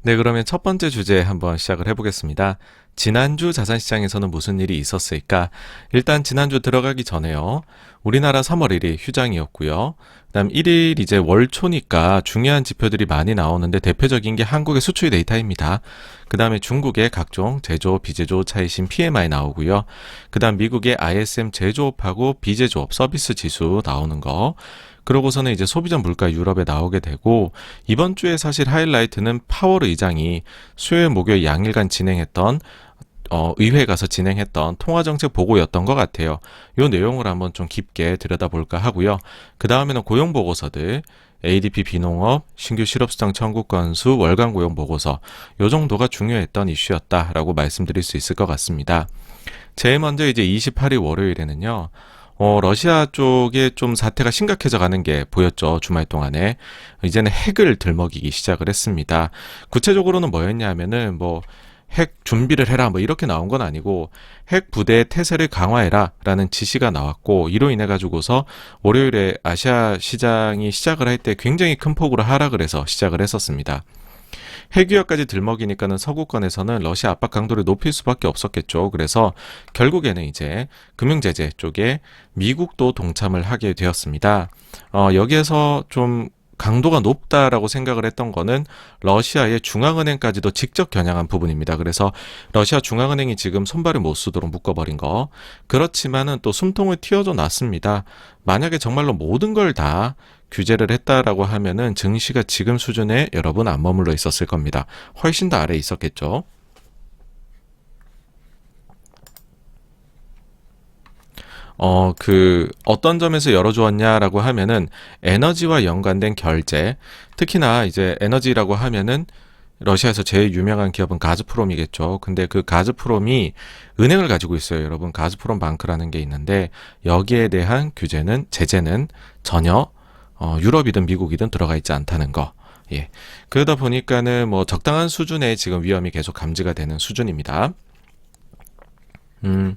네, 그러면 첫 번째 주제 한번 시작을 해보겠습니다. 지난주 자산시장에서는 무슨 일이 있었을까? 일단 지난주 들어가기 전에요. 우리나라 3월 1일 휴장이었고요. 그다음 1일 이제 월초니까 중요한 지표들이 많이 나오는데 대표적인 게 한국의 수출 데이터입니다. 그다음에 중국의 각종 제조업, 비제조업 차이신 PMI 나오고요. 그다음 미국의 ISM 제조업하고 비제조업 서비스 지수 나오는 거. 그러고서는 이제 소비자 물가 유럽에 나오게 되고 이번 주에 사실 하이라이트는 파월 의장이 수요일 목요일 양일간 진행했던 의회에 가서 진행했던 통화정책 보고였던 것 같아요. 이 내용을 한번 좀 깊게 들여다볼까 하고요. 그 다음에는 고용보고서들, ADP 비농업, 신규 실업수당 청구 건수, 월간 고용 보고서 요 정도가 중요했던 이슈였다라고 말씀드릴 수 있을 것 같습니다. 제일 먼저 이제 28일 월요일에는요. 러시아 쪽에 좀 사태가 심각해져 가는 게 보였죠. 주말 동안에. 이제는 핵을 들먹이기 시작을 했습니다. 구체적으로는 뭐였냐 하면은 핵 준비를 해라 이렇게 나온 건 아니고 핵 부대 태세를 강화해라 라는 지시가 나왔고 이로 인해 가지고서 월요일에 아시아 시장이 시작을 할 때 굉장히 큰 폭으로 하락을 해서 시작을 했었습니다. 핵위협까지 들먹이니까는 서구권에서는 러시아 압박 강도를 높일 수밖에 없었겠죠. 그래서 결국에는 이제 금융제재 쪽에 미국도 동참을 하게 되었습니다. 여기에서 좀 강도가 높다라고 생각을 했던 거는 러시아의 중앙은행까지도 직접 겨냥한 부분입니다. 그래서 러시아 중앙은행이 지금 손발을 못 쓰도록 묶어버린 거. 그렇지만은 또 숨통을 틔워줘 놨습니다. 만약에 정말로 모든 걸 다 규제를 했다라고 하면은 증시가 지금 수준에 여러분 안 머물러 있었을 겁니다. 훨씬 더 아래에 있었겠죠. 어떤 점에서 열어주었냐라고 하면은 에너지와 연관된 결제, 특히나 이제 에너지라고 하면은 러시아에서 제일 유명한 기업은 가즈프롬이겠죠. 근데 그 가즈프롬이 은행을 가지고 있어요. 여러분, 가즈프롬 방크라는 게 있는데 여기에 대한 규제는, 제재는 전혀 유럽이든 미국이든 들어가 있지 않다는 거. 예. 그러다 보니까는 적당한 수준의 지금 위험이 계속 감지가 되는 수준입니다. 음,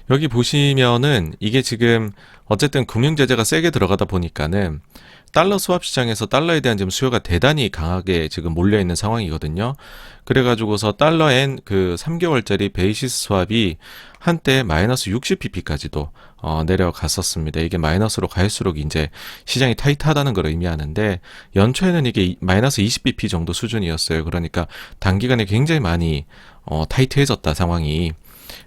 여기 보시면은 이게 지금 어쨌든 금융제재가 세게 들어가다 보니까는 달러 스왑 시장에서 달러에 대한 지금 수요가 대단히 강하게 지금 몰려있는 상황이거든요. 그래가지고서 달러엔 그 3개월짜리 베이시스 스왑이 한때 마이너스 60pp까지도 내려갔었습니다. 이게 마이너스로 갈수록 이제 시장이 타이트하다는 걸 의미하는데 연초에는 이게 마이너스 20bp 정도 수준이었어요. 그러니까 단기간에 굉장히 많이 타이트해졌다 상황이.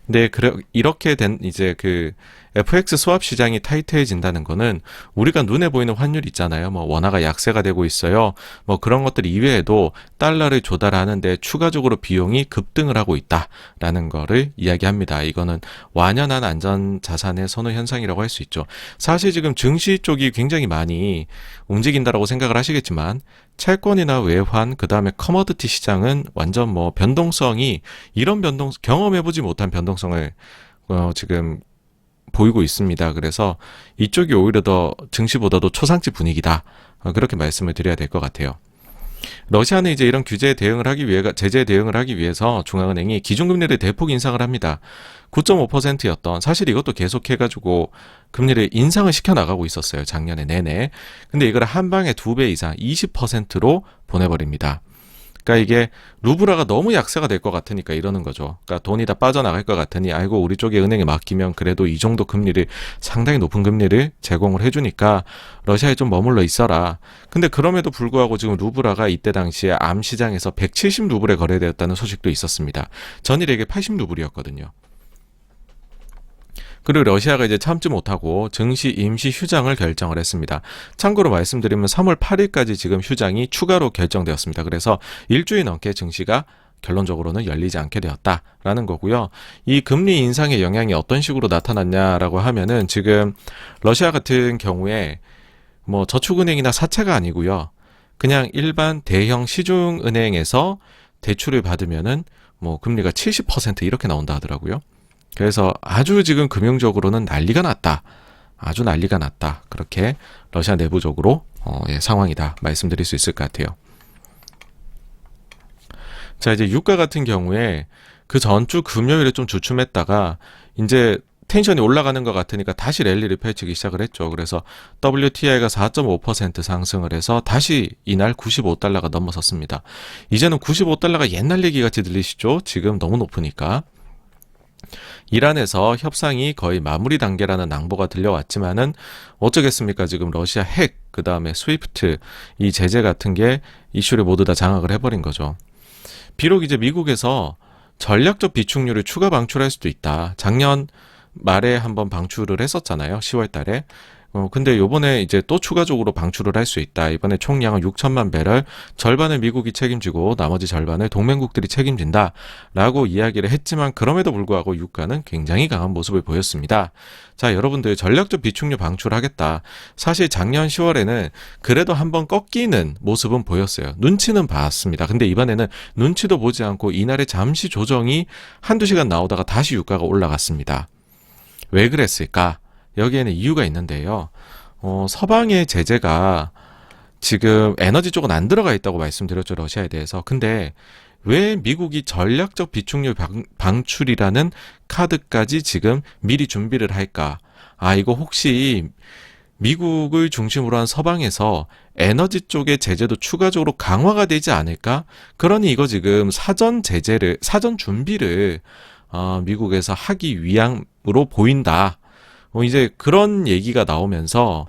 근데 이렇게 된 이제 그 FX 스왑 시장이 타이트해진다는 거는 우리가 눈에 보이는 환율 있잖아요. 원화가 약세가 되고 있어요. 그런 것들 이외에도 달러를 조달하는데 추가적으로 비용이 급등을 하고 있다라는 거를 이야기합니다. 이거는 완연한 안전 자산의 선호 현상이라고 할 수 있죠. 사실 지금 증시 쪽이 굉장히 많이 움직인다라고 생각을 하시겠지만 채권이나 외환, 그 다음에 커머디티 시장은 완전 변동성이 이런 경험해보지 못한 변동성을 지금 보이고 있습니다. 그래서 이쪽이 오히려 더 증시보다도 초상집 분위기다. 그렇게 말씀을 드려야 될 것 같아요. 러시아는 이제 이런 규제에 대응을 하기 위해, 제재에 대응을 하기 위해서 중앙은행이 기준금리를 대폭 인상을 합니다. 9.5%였던, 사실 이것도 계속해가지고 금리를 인상을 시켜나가고 있었어요. 작년에 내내. 근데 이걸 한 방에 2배 이상, 20%로 보내버립니다. 그러니까 이게 루브라가 너무 약세가 될 것 같으니까 이러는 거죠. 그러니까 돈이 다 빠져나갈 것 같으니 아이고 우리 쪽에 은행에 맡기면 그래도 이 정도 금리를 상당히 높은 금리를 제공을 해주니까 러시아에 좀 머물러 있어라. 근데 그럼에도 불구하고 지금 루브라가 이때 당시에 암 시장에서 170루블에 거래되었다는 소식도 있었습니다. 전일에 이게 80루블이었거든요. 그리고 러시아가 이제 참지 못하고 증시 임시 휴장을 결정을 했습니다. 참고로 말씀드리면 3월 8일까지 지금 휴장이 추가로 결정되었습니다. 그래서 일주일 넘게 증시가 결론적으로는 열리지 않게 되었다라는 거고요. 이 금리 인상의 영향이 어떤 식으로 나타났냐라고 하면은 지금 러시아 같은 경우에 저축은행이나 사채가 아니고요. 그냥 일반 대형 시중은행에서 대출을 받으면은 금리가 70% 이렇게 나온다 하더라고요. 그래서 아주 지금 금융적으로는 난리가 났다. 아주 난리가 났다. 그렇게 러시아 내부적으로 상황이다 말씀드릴 수 있을 것 같아요. 자, 이제 유가 같은 경우에 그 전주 금요일에 좀 주춤했다가 이제 텐션이 올라가는 것 같으니까 다시 랠리를 펼치기 시작을 했죠. 그래서 WTI가 4.5% 상승을 해서 다시 이날 95달러가 넘어섰습니다. 이제는 95달러가 옛날 얘기 같이 들리시죠? 지금 너무 높으니까. 이란에서 협상이 거의 마무리 단계라는 낭보가 들려왔지만은 어쩌겠습니까? 지금 러시아 핵, 그 다음에 스위프트, 이 제재 같은 게 이슈를 모두 다 장악을 해버린 거죠. 비록 이제 미국에서 전략적 비축유를 추가 방출할 수도 있다. 작년 말에 한번 방출을 했었잖아요. 10월 달에. 근데 요번에 이제 또 추가적으로 방출을 할 수 있다. 이번에 총량은 6천만 배럴, 절반을 미국이 책임지고 나머지 절반을 동맹국들이 책임진다. 라고 이야기를 했지만 그럼에도 불구하고 유가는 굉장히 강한 모습을 보였습니다. 자, 여러분들 전략적 비축유 방출하겠다. 사실 작년 10월에는 그래도 한번 꺾이는 모습은 보였어요. 눈치는 봤습니다. 근데 이번에는 눈치도 보지 않고 이날에 잠시 조정이 한두 시간 나오다가 다시 유가가 올라갔습니다. 왜 그랬을까? 여기에는 이유가 있는데요. 서방의 제재가 지금 에너지 쪽은 안 들어가 있다고 말씀드렸죠. 러시아에 대해서. 근데 왜 미국이 전략적 비축유 방출이라는 카드까지 지금 미리 준비를 할까? 이거 혹시 미국을 중심으로 한 서방에서 에너지 쪽의 제재도 추가적으로 강화가 되지 않을까? 그러니 이거 지금 사전 준비를 미국에서 하기 위함으로 보인다. 이제 그런 얘기가 나오면서,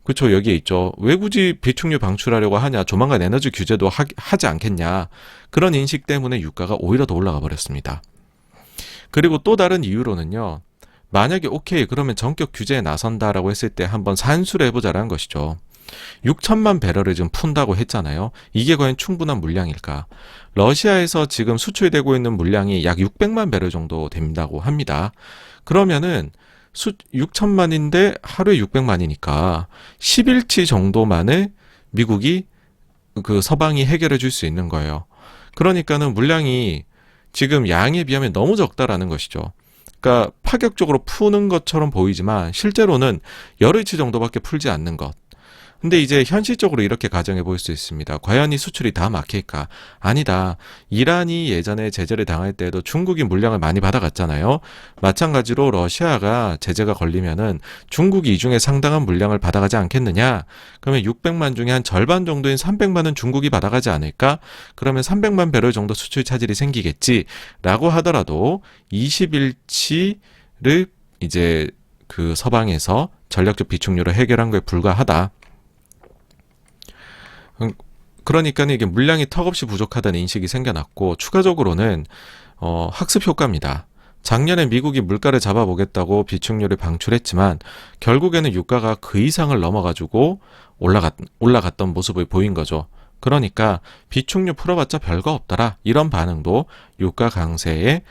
그쵸, 여기에 있죠. 왜 굳이 비축유 방출하려고 하냐, 조만간 에너지 규제도 하지 않겠냐. 그런 인식 때문에 유가가 오히려 더 올라가 버렸습니다. 그리고 또 다른 이유로는요, 만약에 오케이, 그러면 전격 규제에 나선다라고 했을 때 한번 산수를 해보자라는 것이죠. 6천만 배럴을 지금 푼다고 했잖아요. 이게 과연 충분한 물량일까? 러시아에서 지금 수출되고 있는 물량이 약 600만 배럴 정도 된다고 합니다. 그러면은 6천만인데 하루에 600만이니까 10일치 정도만을 미국이 그 서방이 해결해 줄 수 있는 거예요. 그러니까는 물량이 지금 양에 비하면 너무 적다라는 것이죠. 그러니까 파격적으로 푸는 것처럼 보이지만 실제로는 열흘치 정도밖에 풀지 않는 것. 근데 이제 현실적으로 이렇게 가정해 볼 수 있습니다. 과연 이 수출이 다 막힐까? 아니다. 이란이 예전에 제재를 당할 때도 중국이 물량을 많이 받아갔잖아요. 마찬가지로 러시아가 제재가 걸리면은 중국이 이 중에 상당한 물량을 받아가지 않겠느냐? 그러면 600만 중에 한 절반 정도인 300만은 중국이 받아가지 않을까? 그러면 300만 배럴 정도 수출 차질이 생기겠지. 라고 하더라도 20일치를 이제 그 서방에서 전략적 비축유로 해결한 거에 불과하다. 그러니까 이게 물량이 턱없이 부족하다는 인식이 생겨났고, 추가적으로는 학습 효과입니다. 작년에 미국이 물가를 잡아보겠다고 비축유를 방출했지만 결국에는 유가가 그 이상을 넘어가지고 올라갔던 모습을 보인 거죠. 그러니까 비축유 풀어봤자 별거 없더라, 이런 반응도 유가 강세에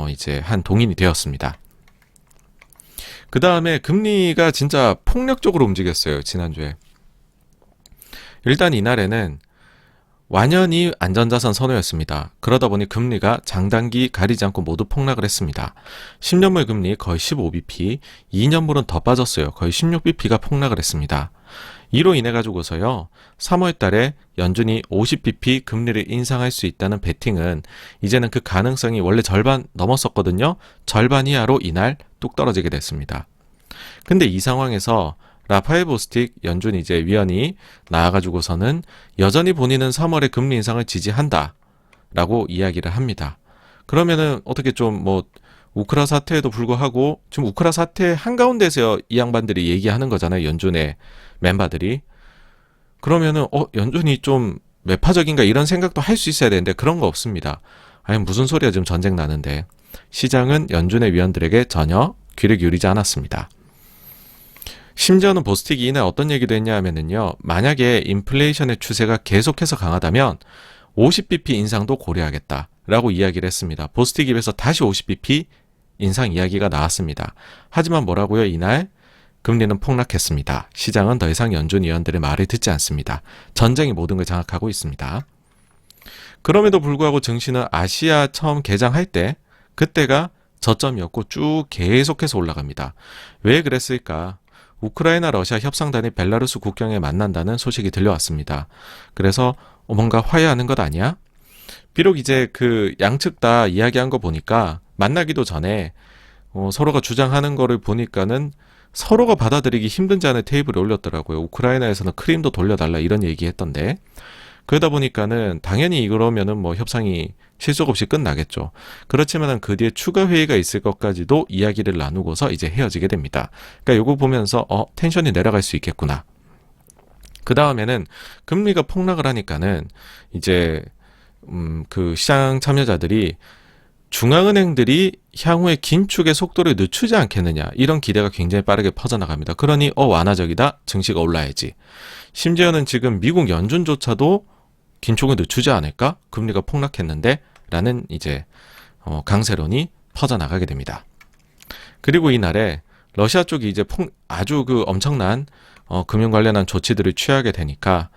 이제 한 동인이 되었습니다. 그 다음에 금리가 진짜 폭력적으로 움직였어요, 지난주에. 일단 이날에는 완연히 안전자산 선호였습니다. 그러다 보니 금리가 장단기 가리지 않고 모두 폭락을 했습니다. 10년물 금리 거의 15bp, 2년물은 더 빠졌어요. 거의 16bp가 폭락을 했습니다. 이로 인해 가지고서요, 3월 달에 연준이 50bp 금리를 인상할 수 있다는 베팅은 이제는 그 가능성이 원래 절반 넘었었거든요. 절반 이하로 이날 뚝 떨어지게 됐습니다. 근데 이 상황에서 라파엘 보스틱 연준 이제 위원이 나와가지고서는 여전히 본인은 3월에 금리 인상을 지지한다 라고 이야기를 합니다. 그러면은 어떻게 좀 우크라 사태에도 불구하고 지금 우크라 사태 한가운데서 이 양반들이 얘기하는 거잖아요, 연준의 멤버들이. 그러면은 연준이 좀 매파적인가 이런 생각도 할 수 있어야 되는데 그런 거 없습니다. 아니 무슨 소리야, 지금 전쟁 나는데. 시장은 연준의 위원들에게 전혀 귀를 기울이지 않았습니다. 심지어는 보스틱이 이날 어떤 얘기도 했냐 하면은요, 만약에 인플레이션의 추세가 계속해서 강하다면 50bp 인상도 고려하겠다 라고 이야기를 했습니다. 보스틱 입에서 다시 50bp 인상 이야기가 나왔습니다. 하지만 뭐라고요? 이날 금리는 폭락했습니다. 시장은 더 이상 연준 위원들의 말을 듣지 않습니다. 전쟁이 모든 걸 장악하고 있습니다. 그럼에도 불구하고 증시는 아시아 처음 개장할 때 그때가 저점이었고 쭉 계속해서 올라갑니다. 왜 그랬을까? 우크라이나 러시아 협상단이 벨라루스 국경에 만난다는 소식이 들려왔습니다. 그래서 뭔가 화해하는 것 아니야? 비록 이제 그 양측 다 이야기한 거 보니까 만나기도 전에 서로가 주장하는 거를 보니까는 서로가 받아들이기 힘든 잔을 테이블에 올렸더라고요. 우크라이나에서는 크림도 돌려달라 이런 얘기했던데, 그러다 보니까는 당연히 이러면은 뭐 협상이 실속 없이 끝나겠죠. 그렇지만은 그 뒤에 추가 회의가 있을 것까지도 이야기를 나누고서 이제 헤어지게 됩니다. 그러니까 요거 보면서 텐션이 내려갈 수 있겠구나. 그 다음에는 금리가 폭락을 하니까는 이제 그 시장 참여자들이 중앙은행들이 향후에 긴축의 속도를 늦추지 않겠느냐, 이런 기대가 굉장히 빠르게 퍼져나갑니다. 그러니 완화적이다, 증시가 올라야지. 심지어는 지금 미국 연준조차도 긴축을 늦추지 않을까? 금리가 폭락했는데 라는 이제 강세론이 퍼져나가게 됩니다. 그리고 이날에 러시아 쪽이 이제 아주 그 엄청난 금융 관련한 조치들을 취하게 되니까,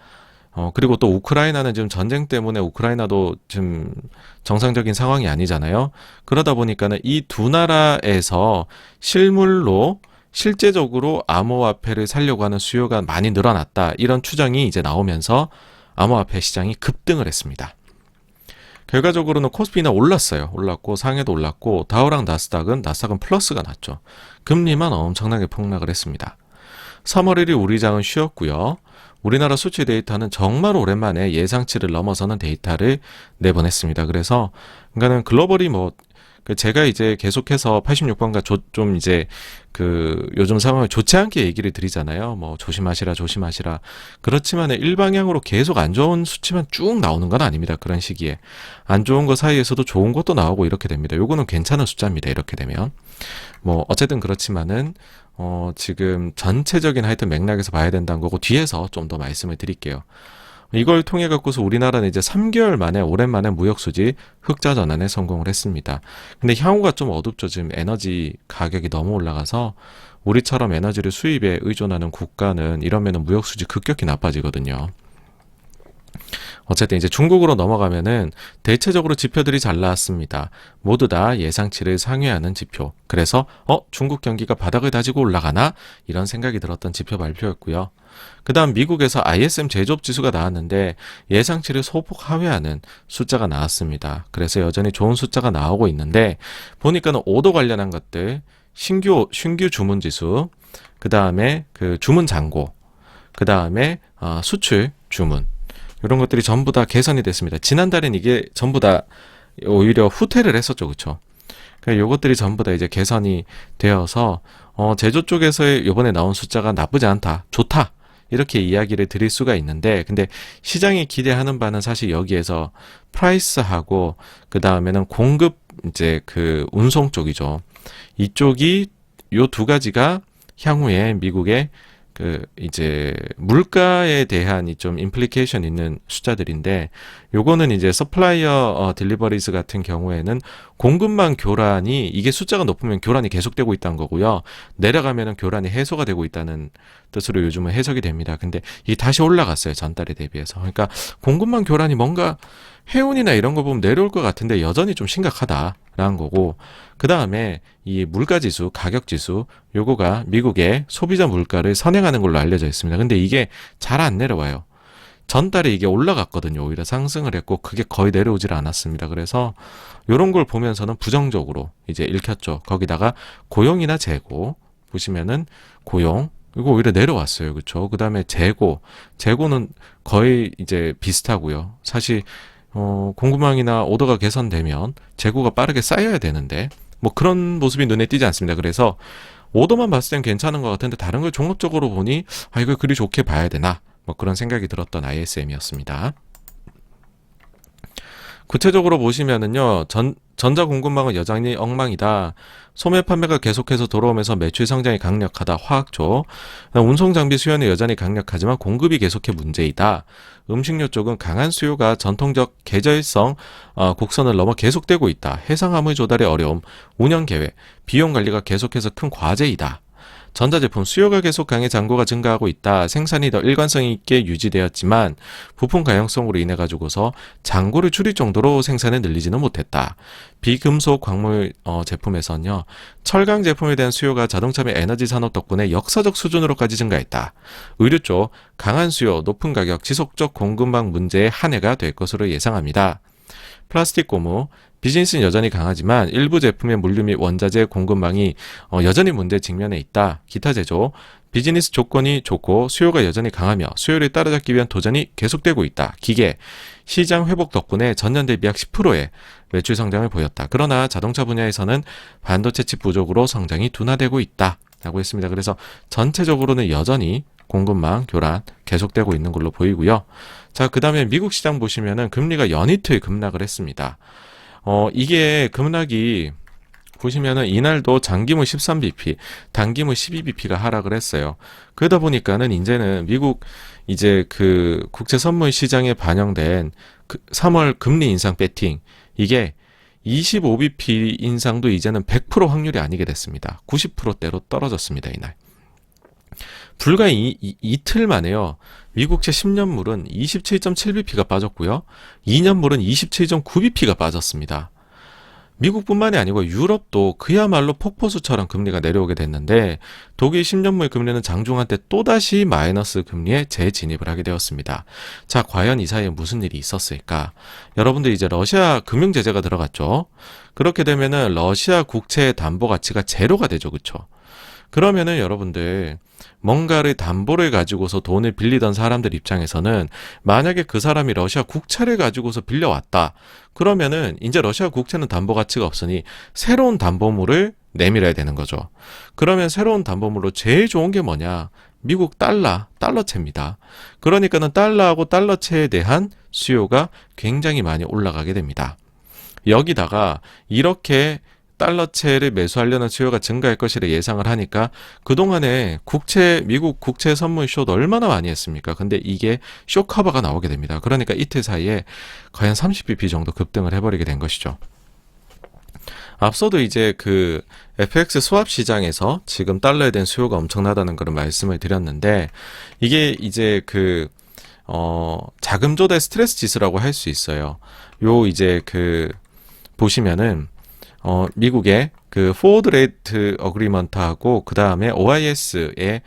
그리고 또 우크라이나는 지금 전쟁 때문에 우크라이나도 지금 정상적인 상황이 아니잖아요. 그러다 보니까는 이 두 나라에서 실물로 실제적으로 암호화폐를 살려고 하는 수요가 많이 늘어났다, 이런 추정이 이제 나오면서 암호화폐 시장이 급등을 했습니다. 결과적으로는 코스피는 올랐고 상해도 올랐고, 다우랑 나스닥은 플러스가 났죠. 금리만 엄청나게 폭락을 했습니다. 3월 1일 우리장은 쉬었고요. 우리나라 수치 데이터는 정말 오랜만에 예상치를 넘어서는 데이터를 내보냈습니다. 그래서 그러니까는 글로벌이 제가 이제 계속해서 86번가 좀 이제 요즘 상황을 좋지 않게 얘기를 드리잖아요. 조심하시라. 그렇지만 일방향으로 계속 안 좋은 수치만 쭉 나오는 건 아닙니다. 그런 시기에 안 좋은 거 사이에서도 좋은 것도 나오고 이렇게 됩니다. 요거는 괜찮은 숫자입니다. 이렇게 되면 어쨌든 그렇지만은 지금 전체적인 하여튼 맥락에서 봐야 된다는 거고, 뒤에서 좀 더 말씀을 드릴게요. 이걸 통해 갖고서 우리나라는 이제 3개월 만에 오랜만에 무역수지 흑자 전환에 성공을 했습니다. 근데 향후가 좀 어둡죠. 지금 에너지 가격이 너무 올라가서 우리처럼 에너지를 수입에 의존하는 국가는 이러면은 무역수지 급격히 나빠지거든요. 어쨌든 이제 중국으로 넘어가면은 대체적으로 지표들이 잘 나왔습니다. 모두 다 예상치를 상회하는 지표. 그래서 중국 경기가 바닥을 다지고 올라가나, 이런 생각이 들었던 지표 발표였고요. 그 다음 미국에서 ISM 제조업 지수가 나왔는데 예상치를 소폭 하회하는 숫자가 나왔습니다. 그래서 여전히 좋은 숫자가 나오고 있는데, 보니까는 오더 관련한 것들, 신규 주문 지수, 그 다음에 그 주문 잔고, 그 다음에 수출 주문, 이런 것들이 전부 다 개선이 됐습니다. 지난달엔 이게 전부 다 오히려 후퇴를 했었죠. 그쵸? 그러니까 요것들이 전부 다 이제 개선이 되어서, 제조 쪽에서의 요번에 나온 숫자가 나쁘지 않다, 좋다, 이렇게 이야기를 드릴 수가 있는데, 근데 시장이 기대하는 바는 사실 여기에서 프라이스하고, 그 다음에는 공급, 이제 운송 쪽이죠. 이쪽이 요 두 가지가 향후에 미국의 이제 물가에 대한 좀 임플리케이션 있는 숫자들인데, 요거는 이제 서플라이어 딜리버리스 같은 경우에는 공급망 교란이, 이게 숫자가 높으면 교란이 계속되고 있다는 거고요. 내려가면은 교란이 해소가 되고 있다는 뜻으로 요즘은 해석이 됩니다. 근데 이 다시 올라갔어요. 전달에 대비해서. 그러니까 공급망 교란이 뭔가 해운이나 이런 거 보면 내려올 것 같은데 여전히 좀 심각하다라는 거고, 그 다음에 이 물가지수, 가격지수, 요거가 미국의 소비자 물가를 선행하는 걸로 알려져 있습니다. 근데 이게 잘 안 내려와요. 전달에 이게 올라갔거든요. 오히려 상승을 했고 그게 거의 내려오질 않았습니다. 그래서 요런 걸 보면서는 부정적으로 이제 읽혔죠. 거기다가 고용이나 재고 보시면은 고용, 이거 오히려 내려왔어요. 그렇죠? 그 다음에 재고는 거의 이제 비슷하고요. 사실 공급망이나 오더가 개선되면 재고가 빠르게 쌓여야 되는데 그런 모습이 눈에 띄지 않습니다. 그래서 오더만 봤을 땐 괜찮은 것 같은데 다른 걸 종합적으로 보니 이걸 그리 좋게 봐야 되나, 그런 생각이 들었던 ISM이었습니다. 구체적으로 보시면은요, 전자 공급망은 여전히 엉망이다. 소매 판매가 계속해서 돌아오면서 매출 성장이 강력하다. 화학조. 운송 장비 수요는 여전히 강력하지만 공급이 계속해 문제이다. 음식료 쪽은 강한 수요가 전통적 계절성 곡선을 넘어 계속되고 있다. 해상화물 조달의 어려움, 운영 계획, 비용 관리가 계속해서 큰 과제이다. 전자제품 수요가 계속 강해 잔고가 증가하고 있다. 생산이 더 일관성 있게 유지되었지만 부품 가용성으로 인해 가지고서 잔고를 줄일 정도로 생산을 늘리지는 못했다. 비금속 광물 제품에서는요, 철강 제품에 대한 수요가 자동차 및 에너지 산업 덕분에 역사적 수준으로까지 증가했다. 의류 쪽 강한 수요, 높은 가격, 지속적 공급망 문제의 한 해가 될 것으로 예상합니다. 플라스틱 고무, 비즈니스는 여전히 강하지만 일부 제품의 물류 및 원자재 공급망이 여전히 문제에 직면해 있다. 기타 제조, 비즈니스 조건이 좋고 수요가 여전히 강하며 수요를 따라잡기 위한 도전이 계속되고 있다. 기계, 시장 회복 덕분에 전년 대비 약 10%의 매출 성장을 보였다. 그러나 자동차 분야에서는 반도체 칩 부족으로 성장이 둔화되고 있다. 라고 했습니다. 그래서 전체적으로는 여전히 공급망 교란 계속되고 있는 걸로 보이고요. 자, 그 다음에 미국 시장 보시면은 금리가 연이틀 급락을 했습니다. 이게 급락이 보시면은 이날도 장기물 13bp, 단기물 12bp가 하락을 했어요. 그러다 보니까는 이제는 미국 이제 그 국제 선물 시장에 반영된 그 3월 금리 인상 배팅 이게 25bp 인상도 이제는 100% 확률이 아니게 됐습니다. 90%대로 떨어졌습니다, 이날. 불과 이틀 만에요. 미국채 10년물은 27.7bp가 빠졌고요. 2년물은 27.9bp가 빠졌습니다. 미국뿐만이 아니고 유럽도 그야말로 폭포수처럼 금리가 내려오게 됐는데 독일 10년물 금리는 장중한 때 또다시 마이너스 금리에 재진입을 하게 되었습니다. 자, 과연 이 사이에 무슨 일이 있었을까? 여러분들 이제 러시아 금융 제재가 들어갔죠. 그렇게 되면은 러시아 국채의 담보 가치가 제로가 되죠. 그렇죠? 그러면은 여러분들 뭔가를 담보를 가지고서 돈을 빌리던 사람들 입장에서는 만약에 그 사람이 러시아 국채를 가지고서 빌려왔다. 그러면은 이제 러시아 국채는 담보 가치가 없으니 새로운 담보물을 내밀어야 되는 거죠. 그러면 새로운 담보물로 제일 좋은 게 뭐냐? 미국 달러채입니다. 그러니까는 달러하고 달러채에 대한 수요가 굉장히 많이 올라가게 됩니다. 여기다가 이렇게 달러채를 매수하려는 수요가 증가할 것이라 예상을 하니까 그동안에 미국 국채 선물 숏 얼마나 많이 했습니까? 근데 이게 쇼 커버가 나오게 됩니다. 그러니까 이틀 사이에 거의 한 30bp 정도 급등을 해버리게 된 것이죠. 앞서도 이제 그 FX 스왑 시장에서 지금 달러에 대한 수요가 엄청나다는 그런 말씀을 드렸는데 이게 이제 자금 조달 스트레스 지수라고 할 수 있어요. 요 이제 보시면은 미국의 그 포워드 레이트 어그리먼트하고 그 다음에 OIS의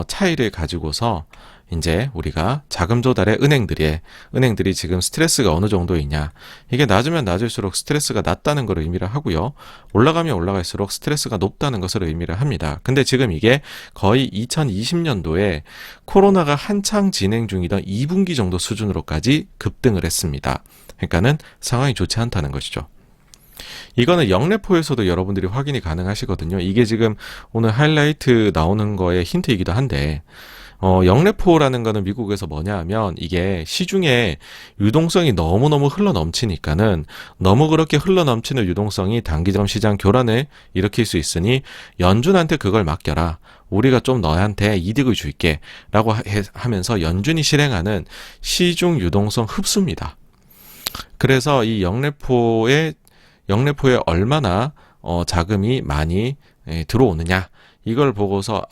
차이를 가지고서 이제 우리가 자금 조달의 은행들이 지금 스트레스가 어느 정도이냐, 이게 낮으면 낮을수록 스트레스가 낮다는 걸 의미를 하고요, 올라가면 올라갈수록 스트레스가 높다는 것을 의미를 합니다. 근데 지금 이게 거의 2020년도에 코로나가 한창 진행 중이던 2분기 정도 수준으로까지 급등을 했습니다. 그러니까는 상황이 좋지 않다는 것이죠. 이거는 영래포에서도 여러분들이 확인이 가능하시거든요. 이게 지금 오늘 하이라이트 나오는 거의 힌트이기도 한데, 영래포라는 거는 미국에서 뭐냐 하면 이게 시중에 유동성이 너무너무 흘러넘치니까는 너무 그렇게 흘러넘치는 유동성이 단기점 시장 교란을 일으킬 수 있으니 연준한테 그걸 맡겨라. 우리가 좀 너한테 이득을 줄게. 라고 하면서 연준이 실행하는 시중 유동성 흡수입니다. 그래서 이 영래포에 얼마나 자금이 많이 들어오느냐, 이걸 보고서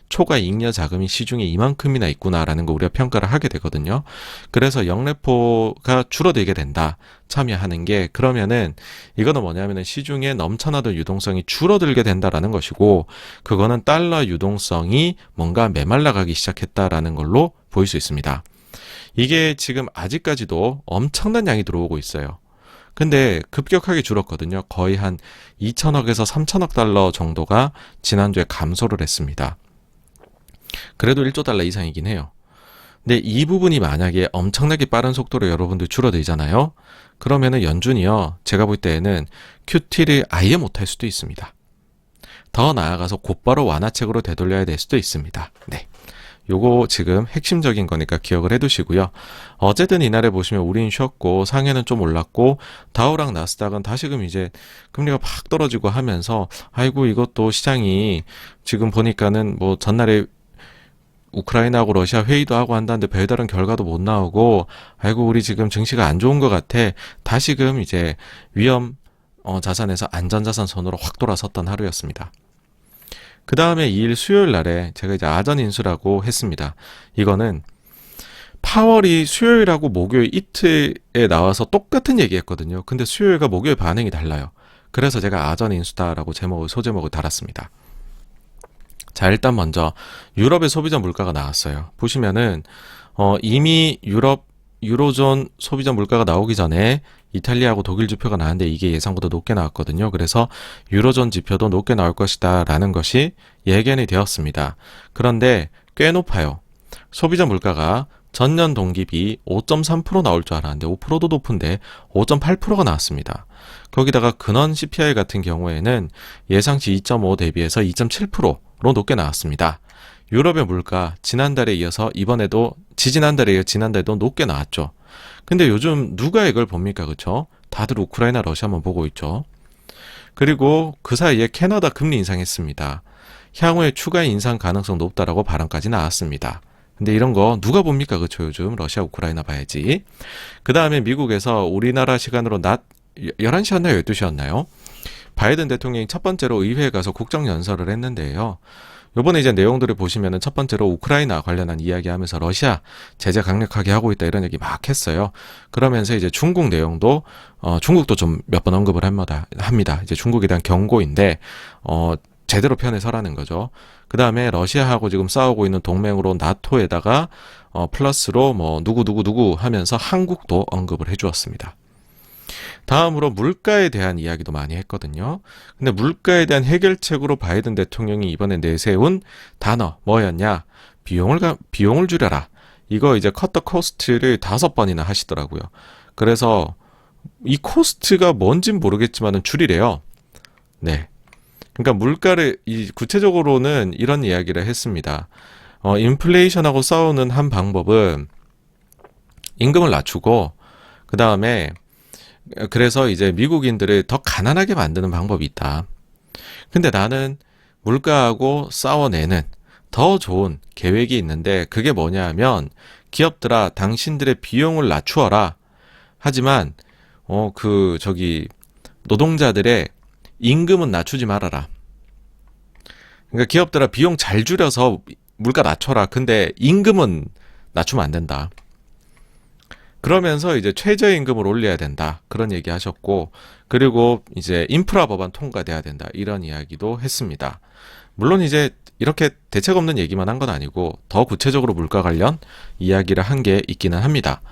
초과 잉여 자금이 시중에 이만큼이나 있구나라는 거 우리가 평가를 하게 되거든요. 그래서 영래포가 줄어들게 된다, 참여하는 게. 그러면은 이거는 뭐냐면은 시중에 넘쳐나던 유동성이 줄어들게 된다라는 것이고, 그거는 달러 유동성이 뭔가 메말라가기 시작했다라는 걸로 보일 수 있습니다. 이게 지금 아직까지도 엄청난 양이 들어오고 있어요. 근데 급격하게 줄었거든요. 거의 한 2천억에서 3천억 달러 정도가 지난주에 감소를 했습니다. 그래도 1조 달러 이상이긴 해요. 근데 이 부분이 만약에 엄청나게 빠른 속도로 여러분들 줄어들잖아요. 그러면은 연준이요, 제가 볼 때에는 QT를 아예 못할 수도 있습니다. 더 나아가서 곧바로 완화책으로 되돌려야 될 수도 있습니다. 네. 요거 지금 핵심적인 거니까 기억을 해두시고요. 어쨌든 이날에 보시면 우린 쉬었고 상해는 좀 올랐고 다우랑 나스닥은 다시금 이제 금리가 팍 떨어지고 하면서 아이고 이것도 시장이 지금 보니까는 뭐 전날에 우크라이나하고 러시아 회의도 하고 한다는데 별다른 결과도 못 나오고 아이고 우리 지금 증시가 안 좋은 것 같아. 다시금 이제 위험 자산에서 안전자산 선으로 확 돌아섰던 하루였습니다. 그 다음에 2일 수요일 날에 제가 이제 아전 인수라고 했습니다. 이거는 파월이 수요일하고 목요일 이틀에 나와서 똑같은 얘기했거든요. 근데 수요일과 목요일 반응이 달라요. 그래서 제가 아전 인수다라고 소제목을 달았습니다. 자, 일단 먼저 유럽의 소비자 물가가 나왔어요. 보시면은 이미 유럽 유로존 소비자 물가가 나오기 전에 이탈리아하고 독일 지표가 나왔는데 이게 예상보다 높게 나왔거든요. 그래서 유로존 지표도 높게 나올 것이다 라는 것이 예견이 되었습니다. 그런데 꽤 높아요. 소비자 물가가 전년 동기비 5.3% 나올 줄 알았는데 5%도 높은데 5.8%가 나왔습니다. 거기다가 근원 CPI 같은 경우에는 예상치 2.5 대비해서 2.7%로 높게 나왔습니다. 유럽의 물가 지난달에 이어서 이번에도 지지난달에 이어 지난달에도 높게 나왔죠. 근데 요즘 누가 이걸 봅니까? 그쵸? 다들 우크라이나 러시아만 보고 있죠. 그리고 그 사이에 캐나다 금리 인상했습니다. 향후에 추가 인상 가능성 높다라고 발언까지 나왔습니다. 근데 이런 거 누가 봅니까? 그쵸? 요즘 러시아 우크라이나 봐야지. 그 다음에 미국에서 우리나라 시간으로 낮 11시였나요? 12시였나요? 바이든 대통령이 첫 번째로 의회에 가서 국정연설을 했는데요. 요번에 이제 내용들을 보시면은 첫 번째로 우크라이나 관련한 이야기 하면서 러시아 제재 강력하게 하고 있다 이런 얘기 막 했어요. 그러면서 이제 중국 내용도, 중국도 좀 몇 번 언급을 합니다. 이제 중국에 대한 경고인데, 제대로 편에 서라는 거죠. 그 다음에 러시아하고 지금 싸우고 있는 동맹으로 나토에다가, 플러스로 뭐 누구 하면서 한국도 언급을 해주었습니다. 다음으로 물가에 대한 이야기도 많이 했거든요. 근데 물가에 대한 해결책으로 바이든 대통령이 이번에 내세운 단어 뭐였냐? 비용을 줄여라. 이거 이제 컷 더 코스트를 5번이나 하시더라고요. 그래서 이 코스트가 뭔진 모르겠지만은 줄이래요. 네. 그러니까 물가를 구체적으로는 이런 이야기를 했습니다. 인플레이션하고 싸우는 한 방법은 임금을 낮추고 그 다음에 그래서 이제 미국인들을 더 가난하게 만드는 방법이 있다. 근데 나는 물가하고 싸워내는 더 좋은 계획이 있는데 그게 뭐냐 하면 기업들아 당신들의 비용을 낮추어라. 하지만 노동자들의 임금은 낮추지 말아라. 그러니까 기업들아 비용 잘 줄여서 물가 낮춰라. 근데 임금은 낮추면 안 된다. 그러면서 이제 최저임금을 올려야 된다. 그런 얘기 하셨고, 그리고 이제 인프라 법안 통과돼야 된다. 이런 이야기도 했습니다. 물론 이제 이렇게 대책 없는 얘기만 한 건 아니고 더 구체적으로 물가 관련 이야기를 한 게 있기는 합니다.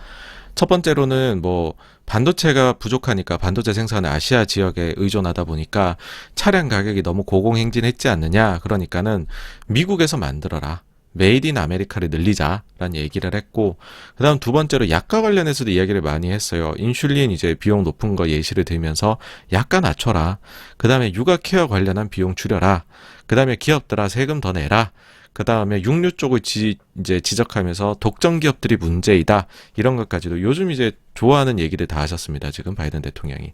첫 번째로는 뭐 반도체가 부족하니까 반도체 생산을 아시아 지역에 의존하다 보니까 차량 가격이 너무 고공행진했지 않느냐. 그러니까는 미국에서 만들어라. 메이드 인 아메리카를 늘리자라는 얘기를 했고, 그 다음 두 번째로 약가 관련해서도 이야기를 많이 했어요. 인슐린 이제 비용 높은 거 예시를 들면서 약가 낮춰라. 그 다음에 육아 케어 관련한 비용 줄여라. 그 다음에 기업들아 세금 더 내라. 그 다음에 육류 쪽을 이제 지적하면서 독점 기업들이 문제이다. 이런 것까지도 요즘 이제 좋아하는 얘기를 다 하셨습니다. 지금 바이든 대통령이.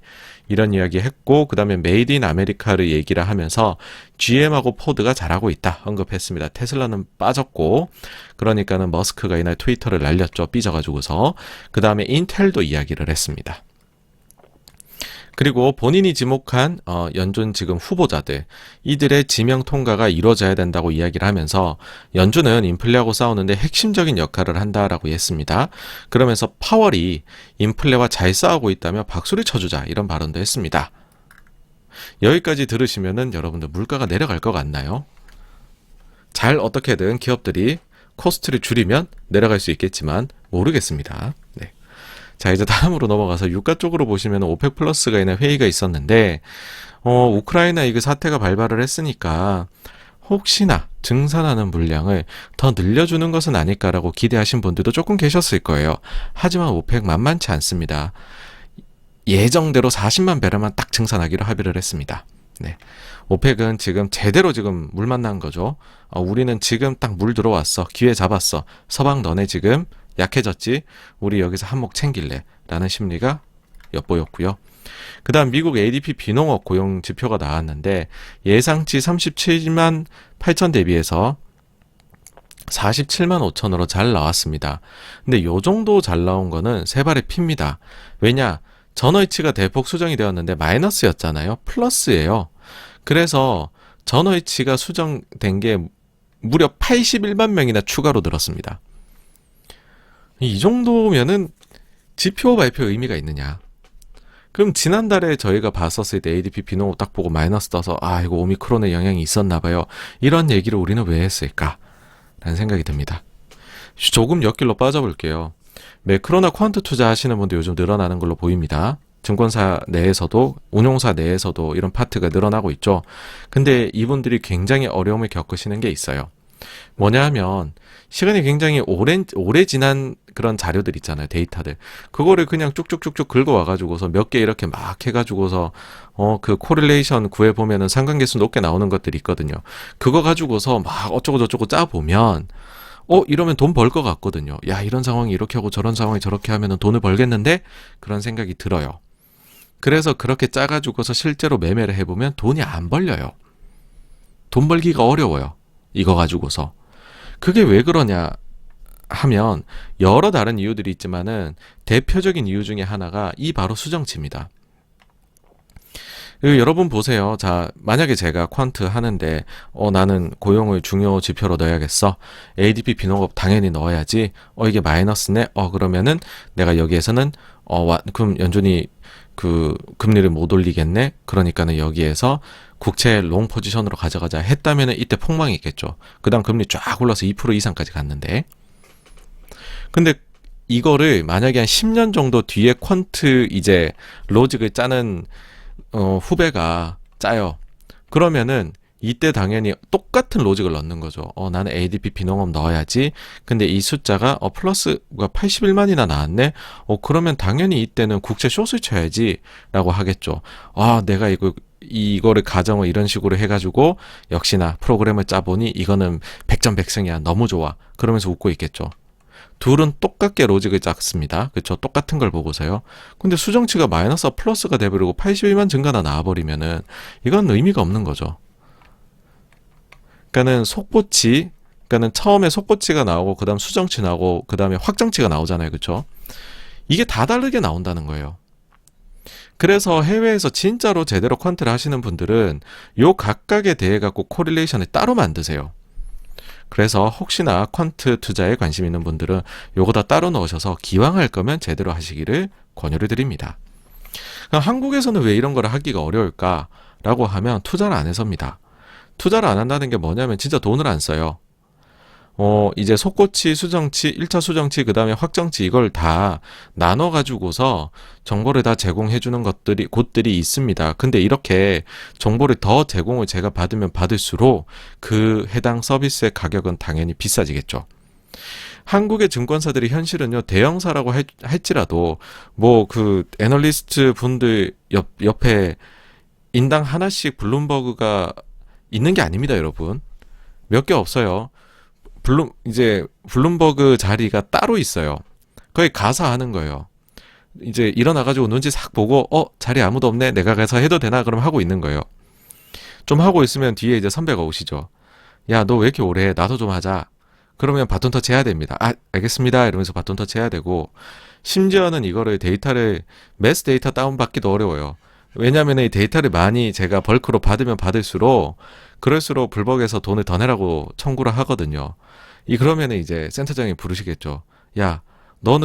이런 이야기 했고, 그 다음에 메이드 인 아메리카를 얘기를 하면서 GM하고 포드가 잘하고 있다. 언급했습니다. 테슬라는 빠졌고, 그러니까는 머스크가 이날 트위터를 날렸죠. 삐져가지고서. 그 다음에 인텔도 이야기를 했습니다. 그리고 본인이 지목한 연준 지금 후보자들 이들의 지명 통과가 이루어져야 된다고 이야기를 하면서 연준은 인플레하고 싸우는데 핵심적인 역할을 한다라고 했습니다. 그러면서 파월이 인플레와 잘 싸우고 있다며 박수를 쳐주자 이런 발언도 했습니다. 여기까지 들으시면은 여러분들 물가가 내려갈 것 같나요? 잘 어떻게든 기업들이 코스트를 줄이면 내려갈 수 있겠지만 모르겠습니다. 네. 자, 이제 다음으로 넘어가서 유가 쪽으로 보시면 오펙 플러스가 이날 회의가 있었는데, 우크라이나 이그 사태가 발발을 했으니까, 혹시나 증산하는 물량을 더 늘려주는 것은 아닐까라고 기대하신 분들도 조금 계셨을 거예요. 하지만 오펙 만만치 않습니다. 예정대로 40만 배럴만 딱 증산하기로 합의를 했습니다. 네. 오펙은 지금 제대로 지금 물 만난 거죠. 우리는 지금 딱 물 들어왔어. 기회 잡았어. 서방 너네 지금 약해졌지? 우리 여기서 한몫 챙길래 라는 심리가 엿보였고요. 그 다음 미국 ADP 비농업 고용 지표가 나왔는데 예상치 37만 8천 대비해서 47만 5천으로 잘 나왔습니다. 근데 요 정도 잘 나온 거는 세 발의 피입니다. 왜냐? 전월치가 대폭 수정이 되었는데 마이너스였잖아요. 플러스예요. 그래서 전월치가 수정된 게 무려 81만 명이나 추가로 늘었습니다. 이 정도면은 지표 발표 의미가 있느냐? 그럼 지난달에 저희가 봤었을 때 ADP 비농업 딱 보고 마이너스 떠서 이거 오미크론의 영향이 있었나 봐요. 이런 얘기를 우리는 왜 했을까? 라는 생각이 듭니다. 조금 옆길로 빠져볼게요. 매크로나 퀀트 투자하시는 분도 요즘 늘어나는 걸로 보입니다. 증권사 내에서도 운용사 내에서도 이런 파트가 늘어나고 있죠. 근데 이분들이 굉장히 어려움을 겪으시는 게 있어요. 뭐냐 하면 시간이 굉장히 오래 지난 그런 자료들 있잖아요. 데이터들. 그거를 그냥 쭉쭉쭉쭉 긁어와가지고서 몇 개 이렇게 막 해가지고서 그 코릴레이션 구해보면은 상관계수 높게 나오는 것들이 있거든요. 그거 가지고서 막 어쩌고 저쩌고 짜보면 이러면 돈 벌 것 같거든요. 야, 이런 상황이 이렇게 하고 저런 상황이 저렇게 하면은 돈을 벌겠는데? 그런 생각이 들어요. 그래서 그렇게 짜가지고서 실제로 매매를 해보면 돈이 안 벌려요. 돈 벌기가 어려워요. 이거 가지고서. 그게 왜 그러냐 하면 여러 다른 이유들이 있지만은 대표적인 이유 중에 하나가 이 바로 수정치입니다. 여러분 보세요. 자, 만약에 제가 퀀트 하는데 나는 고용을 중요 지표로 넣어야겠어. ADP 비농업 당연히 넣어야지. 이게 마이너스네. 그러면은 내가 여기에서는 그럼 연준이 그 금리를 못 올리겠네. 그러니까는 여기에서 국채 롱 포지션으로 가져가자 했다면은 이때 폭망이 있겠죠. 그다음 금리 쫙 올라서 2% 이상까지 갔는데. 근데 이거를 만약에 한 10년 정도 뒤에 퀀트 이제 로직을 짜는 후배가 짜요. 그러면은 이때 당연히 똑같은 로직을 넣는 거죠. 나는 ADP 비농업 넣어야지. 근데 이 숫자가 플러스가 81만이나 나왔네. 그러면 당연히 이때는 국채 숏을 쳐야지 라고 하겠죠. 내가 이거를 가정을 이런 식으로 해가지고 역시나 프로그램을 짜보니 이거는 백전백승이야. 너무 좋아. 그러면서 웃고 있겠죠. 둘은 똑같게 로직을 짰습니다. 그쵸? 똑같은 걸 보고서요. 근데 수정치가 마이너스와 플러스가 돼버리고 82만 증가나 나와버리면은 이건 의미가 없는 거죠. 그러니까는 그러니까는 처음에 속보치가 나오고 그 다음 수정치 나오고 그 다음에 확정치가 나오잖아요. 그쵸? 이게 다 다르게 나온다는 거예요. 그래서 해외에서 진짜로 제대로 퀀트를 하시는 분들은 요 각각에 대해 갖고 코릴레이션을 따로 만드세요. 그래서 혹시나 퀀트 투자에 관심 있는 분들은 요거 다 따로 넣으셔서 기왕 할 거면 제대로 하시기를 권유를 드립니다. 한국에서는 왜 이런 걸 하기가 어려울까라고 하면 투자를 안 해서입니다. 투자를 안 한다는 게 뭐냐면 진짜 돈을 안 써요. 이제 속고치, 수정치, 1차 수정치, 그 다음에 확정치 이걸 다 나눠가지고서 정보를 다 제공해주는 곳들이 있습니다. 근데 이렇게 정보를 더 제공을 제가 받으면 받을수록 그 해당 서비스의 가격은 당연히 비싸지겠죠. 한국의 증권사들이 현실은요, 대형사라고 할지라도, 그 애널리스트 분들 옆에 인당 하나씩 블룸버그가 있는 게 아닙니다, 여러분. 몇 개 없어요. 블룸버그 자리가 따로 있어요. 거기 가서 하는 거예요. 이제 일어나가지고 눈치 싹 보고, 자리 아무도 없네? 내가 가서 해도 되나? 그럼 하고 있는 거예요. 좀 하고 있으면 뒤에 이제 선배가 오시죠. 야, 너 왜 이렇게 오래 해? 나도 좀 하자. 그러면 바톤 터치 해야 됩니다. 알겠습니다. 이러면서 바톤 터치 해야 되고, 심지어는 이거를 매스 데이터 다운받기도 어려워요. 왜냐하면 이 데이터를 많이 제가 벌크로 받으면 받을수록, 그럴수록 불벅에서 돈을 더 내라고 청구를 하거든요. 그러면 이제 센터장이 부르시겠죠. 야, 너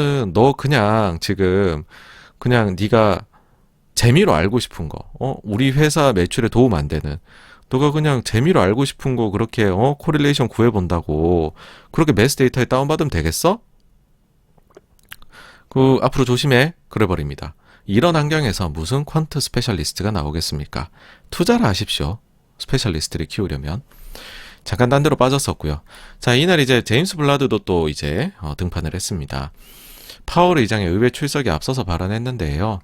그냥 지금, 그냥 네가 재미로 알고 싶은 거, 우리 회사 매출에 도움 안 되는, 너가 그냥 재미로 알고 싶은 거 그렇게 코릴레이션 구해본다고 그렇게 매스 데이터에 다운받으면 되겠어? 앞으로 조심해. 그래 버립니다. 이런 환경에서 무슨 퀀트 스페셜리스트가 나오겠습니까? 투자를 하십시오. 스페셜리스트를 키우려면. 잠깐 딴 데로 빠졌었고요. 자, 이날 이제 제임스 블라드도 또 이제 등판을 했습니다. 파월 의장의 의회 출석에 앞서서 발언했는데요.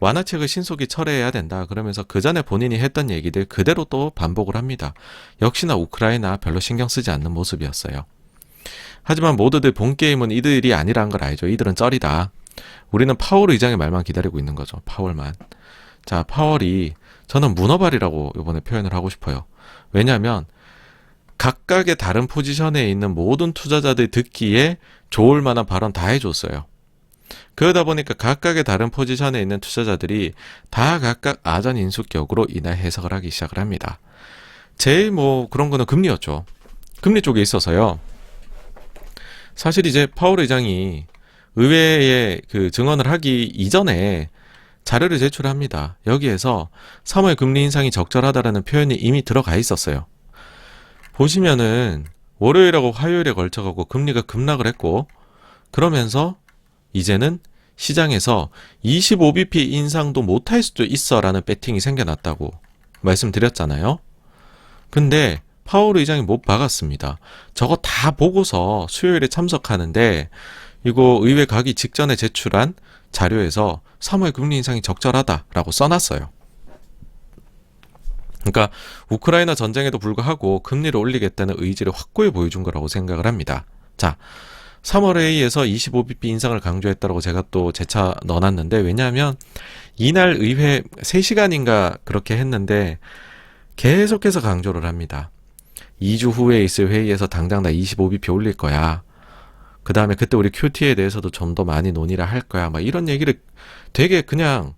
완화책을 신속히 철회해야 된다. 그러면서 그 전에 본인이 했던 얘기들 그대로 또 반복을 합니다. 역시나 우크라이나 별로 신경 쓰지 않는 모습이었어요. 하지만 모두들 본 게임은 이들이 아니라는 걸 알죠. 이들은 쩔이다. 우리는 파월 의장의 말만 기다리고 있는 거죠. 파월만. 자, 파월이 저는 문어발이라고 이번에 표현을 하고 싶어요. 왜냐하면 각각의 다른 포지션에 있는 모든 투자자들 듣기에 좋을 만한 발언 다 해줬어요. 그러다 보니까 각각의 다른 포지션에 있는 투자자들이 다 각각 아전인수격으로 이날 해석을 하기 시작을 합니다. 제일 그런 거는 금리였죠. 금리 쪽에 있어서요. 사실 이제 파월 의장이 의회에 그 증언을 하기 이전에 자료를 제출합니다. 여기에서 3월 금리 인상이 적절하다라는 표현이 이미 들어가 있었어요. 보시면은 월요일하고 화요일에 걸쳐가고 금리가 급락을 했고 그러면서 이제는 시장에서 25bp 인상도 못할 수도 있어 라는 배팅이 생겨났다고 말씀드렸잖아요. 근데 파월 의장이 못 박았습니다. 저거 다 보고서 수요일에 참석하는데 이거 의회 가기 직전에 제출한 자료에서 3월 금리 인상이 적절하다라고 써놨어요. 그러니까 우크라이나 전쟁에도 불구하고 금리를 올리겠다는 의지를 확고히 보여준 거라고 생각을 합니다. 자, 3월 회의에서 25bp 인상을 강조했다고 제가 또 재차 넣어놨는데, 왜냐하면 이날 의회 3시간인가 그렇게 했는데 계속해서 강조를 합니다. 2주 후에 있을 회의에서 당장 나 25bp 올릴 거야. 그 다음에 그때 우리 QT에 대해서도 좀 더 많이 논의를 할 거야. 막 이런 얘기를 되게 그냥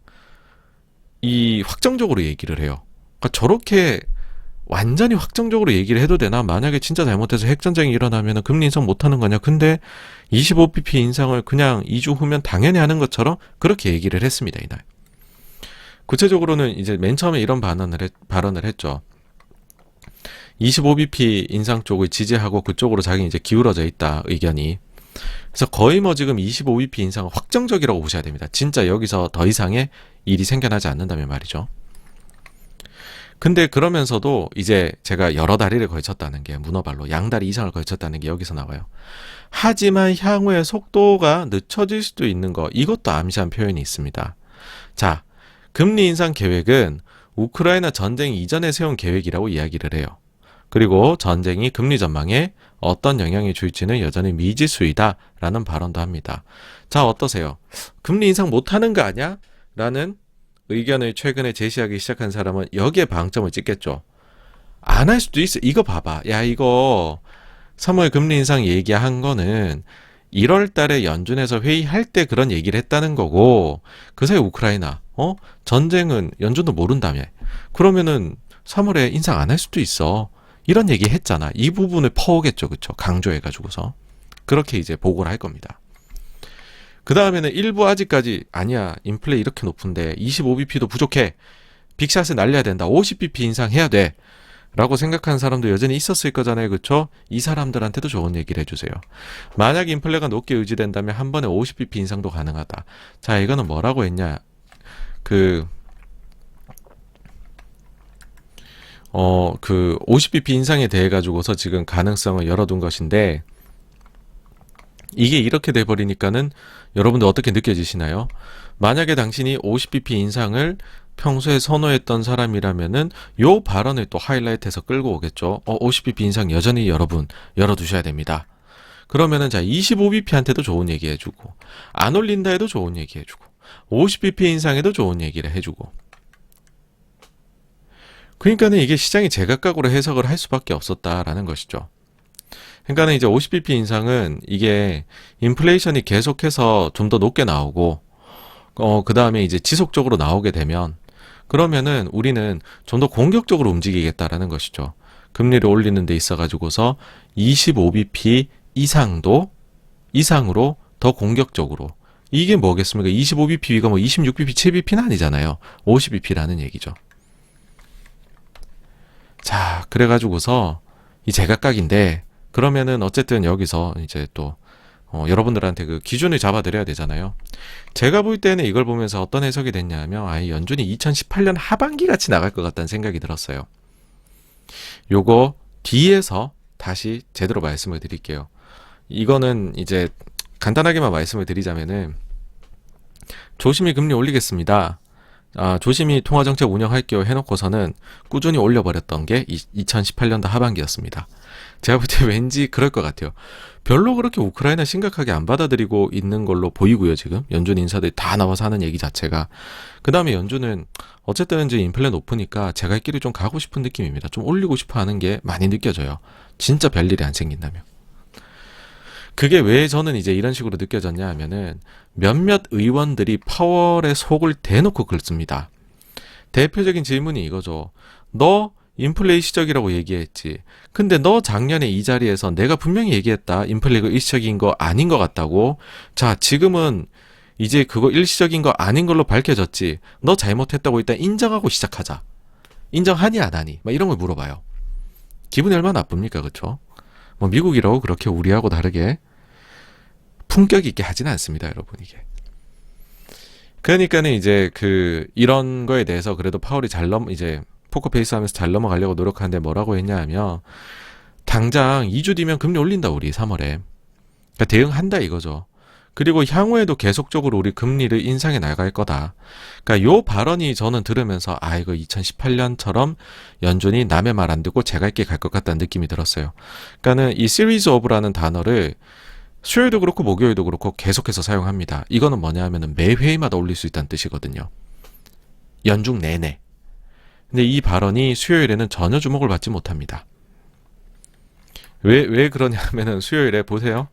확정적으로 얘기를 해요. 그러니까 저렇게 완전히 확정적으로 얘기를 해도 되나? 만약에 진짜 잘못해서 핵전쟁이 일어나면 금리 인상 못하는 거냐? 근데 25bp 인상을 그냥 2주 후면 당연히 하는 것처럼 그렇게 얘기를 했습니다, 이날. 구체적으로는 이제 맨 처음에 이런 발언을 했죠. 25bp 인상 쪽을 지지하고 그쪽으로 자기 이제 기울어져 있다, 의견이. 그래서 거의 뭐 지금 25bp 인상은 확정적이라고 보셔야 됩니다. 진짜 여기서 더 이상의 일이 생겨나지 않는다면 말이죠. 근데 그러면서도 이제 제가 여러 다리를 걸쳤다는 게, 문어발로 양다리 이상을 걸쳤다는 게 여기서 나와요. 하지만 향후에 속도가 늦춰질 수도 있는 거, 이것도 암시한 표현이 있습니다. 자, 금리 인상 계획은 우크라이나 전쟁 이전에 세운 계획이라고 이야기를 해요. 그리고 전쟁이 금리 전망에 어떤 영향을 줄지는 여전히 미지수이다 라는 발언도 합니다. 자, 어떠세요? 금리 인상 못하는 거 아니야? 라는 의견을 최근에 제시하기 시작한 사람은 여기에 방점을 찍겠죠. 안 할 수도 있어. 이거 봐봐. 야, 이거 3월 금리 인상 얘기한 거는 1월 달에 연준에서 회의할 때 그런 얘기를 했다는 거고, 그 사이 우크라이나 전쟁은 연준도 모른다며. 그러면은 3월에 인상 안 할 수도 있어. 이런 얘기 했잖아. 이 부분을 퍼오겠죠. 그쵸? 강조해가지고서. 그렇게 이제 보고를 할 겁니다. 그 다음에는 일부 아직까지 아니야. 인플레 이렇게 높은데 25bp도 부족해. 빅샷을 날려야 된다. 50bp 인상해야 돼. 라고 생각하는 사람도 여전히 있었을 거잖아요. 그쵸? 이 사람들한테도 좋은 얘기를 해주세요. 만약 인플레가 높게 유지된다면 한 번에 50bp 인상도 가능하다. 자, 이거는 뭐라고 했냐. 50bp 인상에 대해 가지고서 지금 가능성을 열어둔 것인데, 이게 이렇게 돼버리니까는 여러분들 어떻게 느껴지시나요? 만약에 당신이 50bp 인상을 평소에 선호했던 사람이라면은 요 발언을 또 하이라이트해서 끌고 오겠죠. 50bp 인상 여전히 여러분 열어두셔야 됩니다. 그러면은 자, 25bp한테도 좋은 얘기 해주고, 안 올린다 해도 좋은 얘기 해주고, 50bp 인상에도 좋은 얘기를 해주고. 그러니까는 이게 시장이 제각각으로 해석을 할 수밖에 없었다라는 것이죠. 그러니까는 이제 50bp 인상은 이게 인플레이션이 계속해서 좀 더 높게 나오고, 그 다음에 이제 지속적으로 나오게 되면, 그러면은 우리는 좀 더 공격적으로 움직이겠다라는 것이죠. 금리를 올리는 데 있어가지고서 25bp 이상으로 더 공격적으로. 이게 뭐겠습니까? 25bp가 뭐 26bp, 7bp는 아니잖아요. 50bp라는 얘기죠. 자, 그래가지고서 이 제각각인데, 그러면은 어쨌든 여기서 이제 또 여러분들한테 그 기준을 잡아드려야 되잖아요. 제가 볼 때는 이걸 보면서 어떤 해석이 됐냐면, 연준이 2018년 하반기 같이 나갈 것 같다는 생각이 들었어요. 요거 뒤에서 다시 제대로 말씀을 드릴게요. 이거는 이제 간단하게만 말씀을 드리자면은, 조심히 금리 올리겠습니다. 조심히 통화정책 운영할게요 해놓고서는 꾸준히 올려버렸던 게 2018년도 하반기였습니다. 제가 볼 때 왠지 그럴 것 같아요. 별로 그렇게 우크라이나 심각하게 안 받아들이고 있는 걸로 보이고요. 지금 연준 인사들이 다 나와서 하는 얘기 자체가. 그 다음에 연준은 어쨌든 이제 인플레 높으니까 제 갈 길을 좀 가고 싶은 느낌입니다. 좀 올리고 싶어 하는 게 많이 느껴져요. 진짜 별일이 안 생긴다면. 그게 왜 저는 이제 이런 식으로 느껴졌냐 하면은, 몇몇 의원들이 파월에 속을 대놓고 긁습니다. 대표적인 질문이 이거죠. 너 인플레 일시적이라고 얘기했지. 근데 너 작년에 이 자리에서 내가 분명히 얘기했다. 인플레가 일시적인 거 아닌 것 같다고. 자, 지금은 이제 그거 일시적인 거 아닌 걸로 밝혀졌지. 너 잘못했다고 일단 인정하고 시작하자. 인정하니 안 하니? 막 이런 걸 물어봐요. 기분이 얼마나 나쁩니까? 그쵸? 뭐 미국이라고 그렇게 우리하고 다르게 품격 있게 하지는 않습니다, 여러분, 이게. 그러니까는 이제 이런 거에 대해서 그래도 파월이 이제 포커페이스 하면서 잘 넘어가려고 노력하는데 뭐라고 했냐 하면, 당장 2주 뒤면 금리 올린다, 우리 3월에. 그러니까 대응한다 이거죠. 그리고 향후에도 계속적으로 우리 금리를 인상해 나갈 거다. 그러니까 요 발언이 저는 들으면서 이거 2018년처럼 연준이 남의 말 안 듣고 제가 있게 갈 것 같다는 느낌이 들었어요. 그러니까는 이 series of라는 단어를 수요일도 그렇고 목요일도 그렇고 계속해서 사용합니다. 이거는 뭐냐 하면은 매 회의마다 올릴 수 있다는 뜻이거든요. 연중 내내. 근데 이 발언이 수요일에는 전혀 주목을 받지 못합니다. 왜 그러냐 하면은 수요일에 보세요.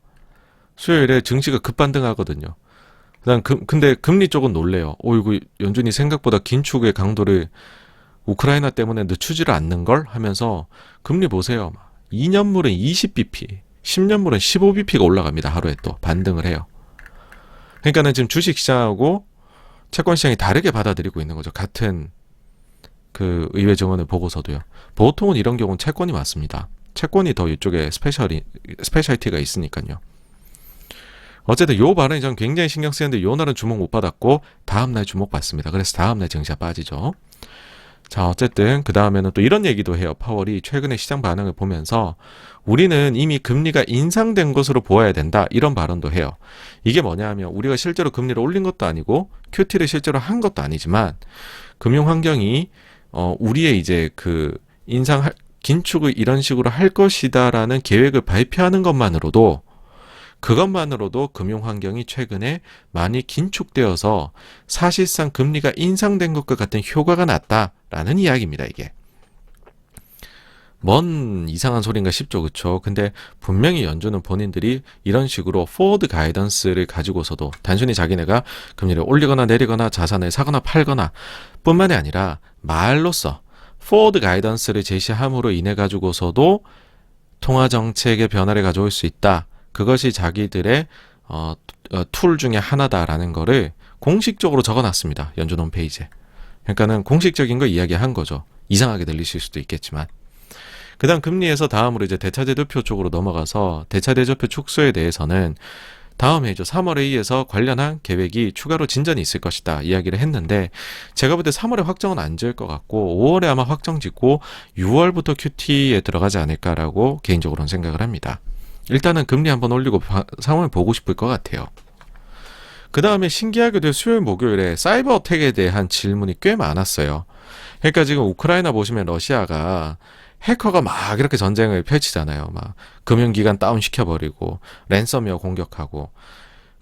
수요일에 증시가 급반등하거든요. 근데 금리 쪽은 놀래요. 이거 연준이 생각보다 긴축의 강도를 우크라이나 때문에 늦추지를 않는 걸 하면서 금리 보세요. 2년물은 20bp, 10년물은 15bp가 올라갑니다. 하루에 또 반등을 해요. 그러니까는 지금 주식시장하고 채권시장이 다르게 받아들이고 있는 거죠. 같은 의회 증언을 보고서도요. 보통은 이런 경우는 채권이 맞습니다. 채권이 더 이쪽에 스페셜리티가 있으니까요. 어쨌든 요 발언이 전 굉장히 신경 쓰이는데 요 날은 주목 못 받았고 다음날 주목 받습니다. 그래서 다음날 증시가 빠지죠. 자, 어쨌든 그 다음에는 또 이런 얘기도 해요. 파월이 최근에 시장 반응을 보면서 우리는 이미 금리가 인상된 것으로 보아야 된다. 이런 발언도 해요. 이게 뭐냐 하면 우리가 실제로 금리를 올린 것도 아니고 QT를 실제로 한 것도 아니지만 금융 환경이 우리의 이제 긴축을 이런 식으로 할 것이다라는 계획을 발표하는 그것만으로도 금융 환경이 최근에 많이 긴축되어서 사실상 금리가 인상된 것과 같은 효과가 났다라는 이야기입니다, 이게. 뭔 이상한 소린가 싶죠, 그쵸? 근데 분명히 연준은 본인들이 이런 식으로 포워드 가이던스를 가지고서도 단순히 자기네가 금리를 올리거나 내리거나 자산을 사거나 팔거나 뿐만이 아니라 말로써 포워드 가이던스를 제시함으로 인해 가지고서도 통화정책의 변화를 가져올 수 있다. 그것이 자기들의 툴 중에 하나다라는 거를 공식적으로 적어놨습니다. 연준 홈페이지에. 그러니까는 공식적인 거 이야기한 거죠. 이상하게 들리실 수도 있겠지만. 그 다음 금리에서 다음으로 이제 대차대조표 쪽으로 넘어가서 대차대조표 축소에 대해서는 다음 해죠. 3월 회의에서 관련한 계획이 추가로 진전이 있을 것이다 이야기를 했는데 제가 볼 때 3월에 확정은 안 지을 것 같고 5월에 아마 확정 짓고 6월부터 QT에 들어가지 않을까라고 개인적으로는 생각을 합니다. 일단은 금리 한번 올리고 상황을 보고 싶을 것 같아요. 그 다음에 신기하게도 수요일 목요일에 사이버 어택에 대한 질문이 꽤 많았어요. 그러니까 지금 우크라이나 보시면 러시아가 해커가 막 이렇게 전쟁을 펼치잖아요. 막 금융기관 다운시켜버리고 랜섬웨어 공격하고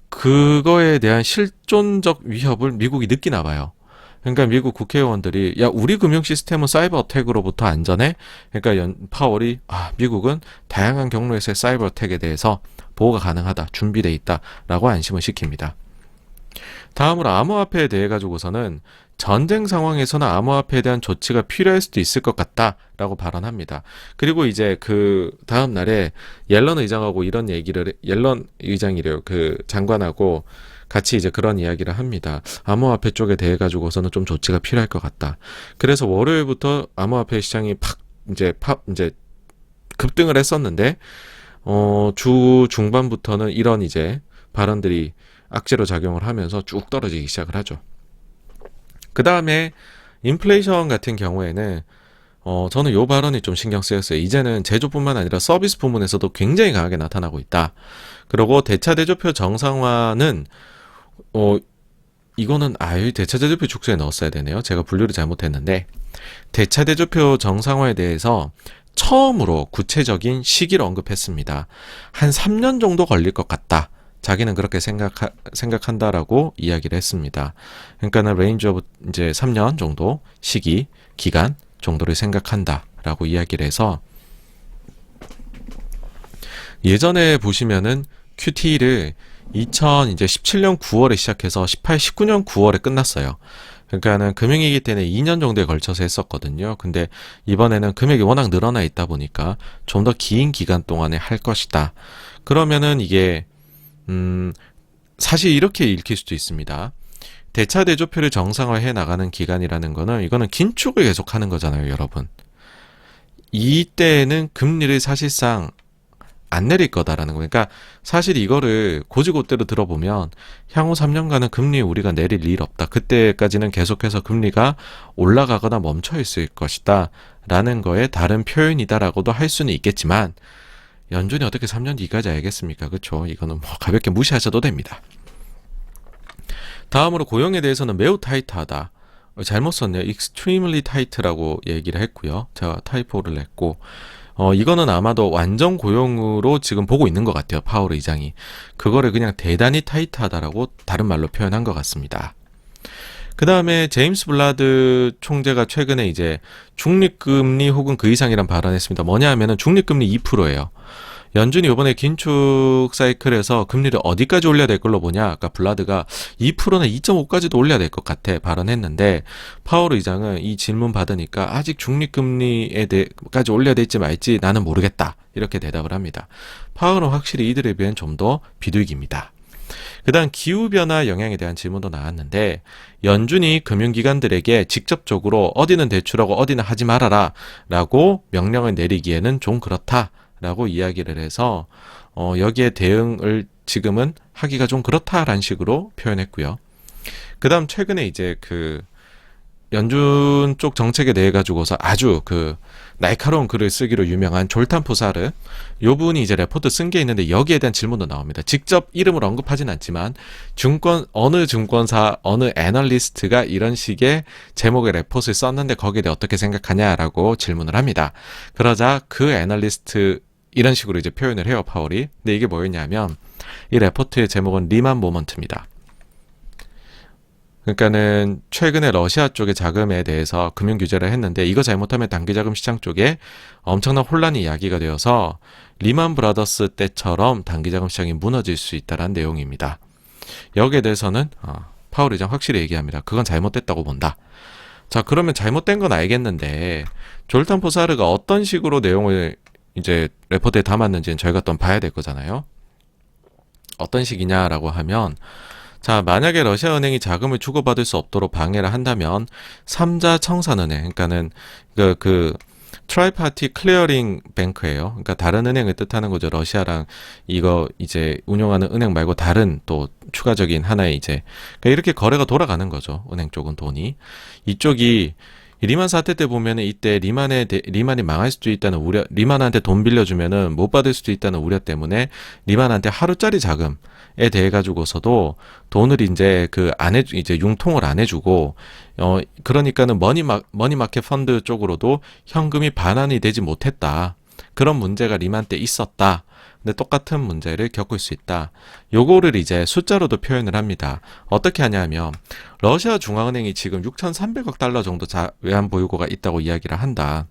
그거에 대한 실존적 위협을 미국이 느끼나 봐요. 그러니까 미국 국회의원들이 우리 금융 시스템은 사이버 어택으로부터 안전해. 그러니까 파월이 미국은 다양한 경로에서의 사이버 어택에 대해서 보호가 가능하다. 준비돼 있다라고 안심을 시킵니다. 다음으로 암호화폐에 대해 가지고서는 전쟁 상황에서는 암호화폐에 대한 조치가 필요할 수도 있을 것 같다라고 발언합니다. 그리고 이제 다음 날에 옐런 의장하고 옐런 의장이래요. 장관하고 같이 이제 그런 이야기를 합니다. 암호화폐 쪽에 대해 가지고서는 좀 조치가 필요할 것 같다. 그래서 월요일부터 암호화폐 시장이 이제 급등을 했었는데 주 중반부터는 이런 이제 발언들이 악재로 작용을 하면서 쭉 떨어지기 시작을 하죠. 그 다음에 인플레이션 같은 경우에는 저는 요 발언이 좀 신경 쓰였어요. 이제는 제조뿐만 아니라 서비스 부문에서도 굉장히 강하게 나타나고 있다. 그리고 대차대조표 정상화는 이거는 대차대조표 축소에 넣었어야 되네요. 제가 분류를 잘못했는데 대차대조표 정상화에 대해서 처음으로 구체적인 시기를 언급했습니다. 한 3년 정도 걸릴 것 같다. 자기는 그렇게 생각한다라고 이야기를 했습니다. 그러니까는 레인지 오브 이제 3년 정도 기간 정도를 생각한다라고 이야기를 해서 예전에 보시면은 QT를 2017년 9월에 시작해서 19년 9월에 끝났어요. 그러니까는 금융위기 때문에 2년 정도에 걸쳐서 했었거든요. 근데 이번에는 금액이 워낙 늘어나 있다 보니까 좀 더 긴 기간 동안에 할 것이다. 그러면은 이게 사실 이렇게 읽힐 수도 있습니다. 대차대조표를 정상화해 나가는 기간이라는 거는 이거는 긴축을 계속하는 거잖아요, 여러분. 이때는 금리를 사실상 안 내릴 거다라는 거. 그러니까 사실 이거를 고지고대로 들어보면 향후 3년간은 금리 우리가 내릴 일 없다. 그때까지는 계속해서 금리가 올라가거나 멈춰 있을 것이다. 라는 거에 다른 표현이다라고도 할 수는 있겠지만 연준이 어떻게 3년 뒤까지 알겠습니까? 그렇죠? 이거는 뭐 가볍게 무시하셔도 됩니다. 다음으로 고용에 대해서는 매우 타이트하다. 잘못 썼네요. extremely tight라고 얘기를 했고요. 제가 타이포를 냈고 이거는 아마도 완전 고용으로 지금 보고 있는 것 같아요. 파월 의장이. 그거를 그냥 대단히 타이트하다라고 다른 말로 표현한 것 같습니다. 그 다음에 제임스 블라드 총재가 최근에 이제 중립금리 혹은 그 이상이란 발언했습니다. 뭐냐 하면은 중립금리 2%예요. 연준이 이번에 긴축 사이클에서 금리를 어디까지 올려야 될 걸로 보냐? 아까 블라드가 2%나 2.5까지도 올려야 될 것 같아 발언했는데 파월 의장은 이 질문 받으니까 아직 중립금리에 대해까지 올려야 될지 말지 나는 모르겠다. 이렇게 대답을 합니다. 파월은 확실히 이들에 비해는 좀 더 비둘기입니다. 그 다음 기후변화 영향에 대한 질문도 나왔는데 연준이 금융기관들에게 직접적으로 어디는 대출하고 어디는 하지 말아라 라고 명령을 내리기에는 좀 그렇다 라고 이야기를 해서 여기에 대응을 지금은 하기가 좀 그렇다라는 식으로 표현했고요. 그 다음 최근에 이제 그 연준 쪽 정책에 대해 가지고서 아주 그 날카로운 글을 쓰기로 유명한 졸탄 포사르 요 분이 이제 레포트 쓴 게 있는데 여기에 대한 질문도 나옵니다. 직접 이름을 언급하진 않지만 어느 증권사 어느 애널리스트가 이런 식의 제목의 레포트를 썼는데 거기에 대해 어떻게 생각하냐라고 질문을 합니다. 그러자 그 애널리스트 이런 식으로 이제 표현을 해요, 파월이. 근데 이게 뭐였냐면 이 레포트의 제목은 리만 모먼트입니다. 그러니까는 최근에 러시아 쪽의 자금에 대해서 금융 규제를 했는데 이거 잘못하면 단기 자금 시장 쪽에 엄청난 혼란이 야기가 되어서 리만 브라더스 때처럼 단기 자금 시장이 무너질 수 있다는 내용입니다. 여기에 대해서는 파월 의장 확실히 얘기합니다. 그건 잘못됐다고 본다. 자, 그러면 잘못된 건 알겠는데 졸탄 포사르가 어떤 식으로 내용을 이제 레포트에 담았는지는 저희가 또 봐야 될 거잖아요. 어떤 식이냐라고 하면 자, 만약에 러시아 은행이 자금을 주고받을 수 없도록 방해를 한다면 3자 청산은행, 그러니까는 그 트라이파티 클리어링 뱅크예요. 그러니까 다른 은행을 뜻하는 거죠. 러시아랑 이거 이제 운영하는 은행 말고 다른 또 추가적인 하나의 이제 그러니까 이렇게 거래가 돌아가는 거죠. 은행 쪽은 돈이 이쪽이 리만 사태 때 보면은 이때 리만이 망할 수도 있다는 우려, 리만한테 돈 빌려주면은 못 받을 수도 있다는 우려 때문에 리만한테 하루짜리 자금에 대해 가지고서도 돈을 이제 이제 융통을 안 해주고, 그러니까는 머니마켓 펀드 쪽으로도 현금이 반환이 되지 못했다. 그런 문제가 리만 때 있었다. 근데 똑같은 문제를 겪을 수 있다. 요거를 이제 숫자로도 표현을 합니다. 어떻게 하냐면 러시아 중앙은행이 지금 6,300억 달러 정도 외환 보유고가 있다고 이야기를 한다.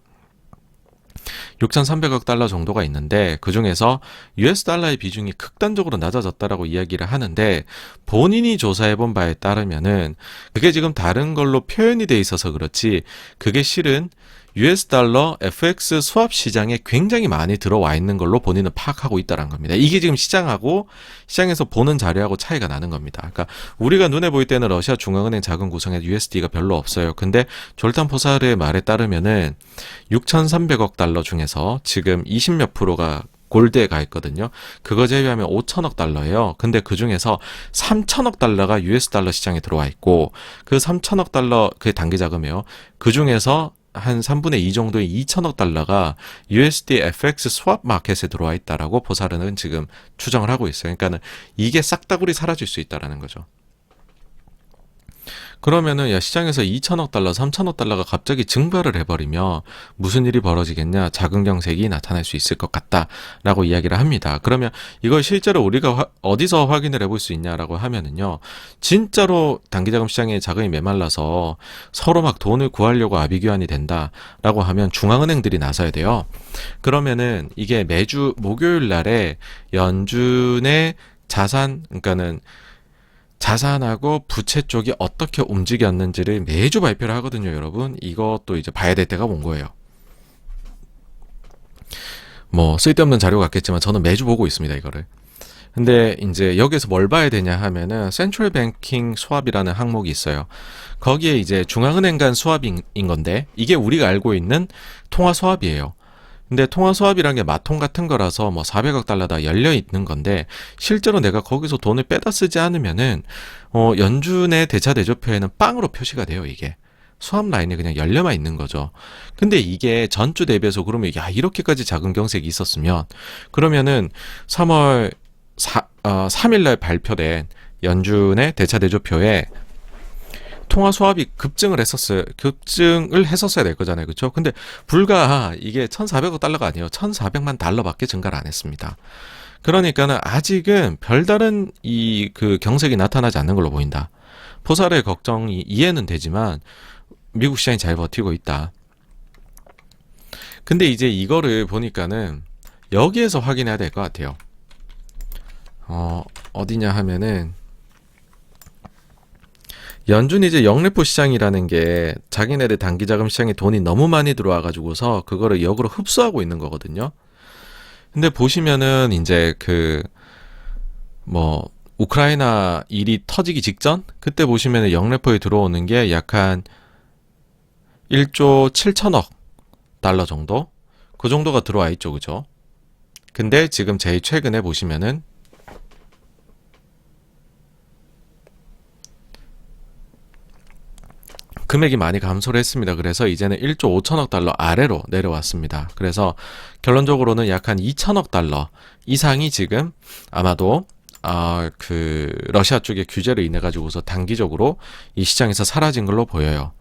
6,300억 달러 정도가 있는데 그중에서 US 달러의 비중이 극단적으로 낮아졌다라고 이야기를 하는데 본인이 조사해본 바에 따르면은 그게 지금 다른 걸로 표현이 돼 있어서 그렇지 그게 실은 US 달러 FX 스왑 시장에 굉장히 많이 들어와 있는 걸로 본인은 파악하고 있다는 겁니다. 이게 지금 시장에서 보는 자료하고 차이가 나는 겁니다. 그러니까 우리가 눈에 보일 때는 러시아 중앙은행 자금 구성에 USD가 별로 없어요. 근데 졸탄 포사르의 말에 따르면은 6,300억 달러 중에서 지금 20몇 프로가 골드에 가 있거든요. 그거 제외하면 5천억 달러예요. 근데 그 중에서 3천억 달러가 US 달러 시장에 들어와 있고 그 3천억 달러 그게 단기 자금이에요. 그 중에서 한 3분의 2 정도의 2천억 달러가 USD FX 스왑 마켓에 들어와 있다라고 보사르는 지금 추정을 하고 있어요. 그러니까는 이게 싹다구리 사라질 수 있다라는 거죠. 그러면은 야 시장에서 2천억 달러, 3천억 달러가 갑자기 증발을 해버리면 무슨 일이 벌어지겠냐? 자금 경색이 나타날 수 있을 것 같다라고 이야기를 합니다. 그러면 이걸 실제로 우리가 어디서 확인을 해볼 수 있냐라고 하면은요, 진짜로 단기자금 시장에 자금이 메말라서 서로 막 돈을 구하려고 아비규환이 된다라고 하면 중앙은행들이 나서야 돼요. 그러면은 이게 매주 목요일 날에 연준의 그러니까는 자산하고 부채 쪽이 어떻게 움직였는지를 매주 발표를 하거든요, 여러분. 이것도 이제 봐야 될 때가 온 거예요. 뭐 쓸데없는 자료 같겠지만 저는 매주 보고 있습니다, 이거를. 근데 이제 여기서 뭘 봐야 되냐 하면은 센트럴 뱅킹 스왑이라는 항목이 있어요. 거기에 이제 중앙은행 간 스왑인 건데 이게 우리가 알고 있는 통화 스왑이에요. 근데 통화 수합이란 게 마통 같은 거라서 뭐 400억 달러 다 열려 있는 건데 실제로 내가 거기서 돈을 빼다 쓰지 않으면은 연준의 대차 대조표에는 빵으로 표시가 돼요, 이게. 수합 라인이 그냥 열려만 있는 거죠. 근데 이게 전주 대비해서 그러면 야, 이렇게까지 작은 경색이 있었으면 그러면은 3일 날 발표된 연준의 대차 대조표에 통화 수합이 급증을 했었어야 될 거잖아요. 그렇죠? 근데 불과 이게 1,400억 달러가 아니에요. 1,400만 달러밖에 증가를 안 했습니다. 그러니까는 아직은 별다른 그 경색이 나타나지 않는 걸로 보인다. 포사르의 걱정이 이해는 되지만 미국 시장이 잘 버티고 있다. 근데 이제 이거를 보니까는 여기에서 확인해야 될 것 같아요. 어디냐 하면은 연준이 이제 영래포 시장이라는 게 자기네들 단기자금 시장에 돈이 너무 많이 들어와가지고서 그거를 역으로 흡수하고 있는 거거든요. 근데 보시면은 이제 우크라이나 일이 터지기 직전 그때 보시면은 영래포에 들어오는 게 약 한 1조 7천억 달러 정도? 그 정도가 들어와 있죠. 그죠? 근데 지금 제일 최근에 보시면은 금액이 많이 감소를 했습니다. 그래서 이제는 1조 5천억 달러 아래로 내려왔습니다. 그래서 결론적으로는 약 한 2천억 달러 이상이 지금 아마도 러시아 쪽의 규제로 인해 가지고서 단기적으로 이 시장에서 사라진 걸로 보여요.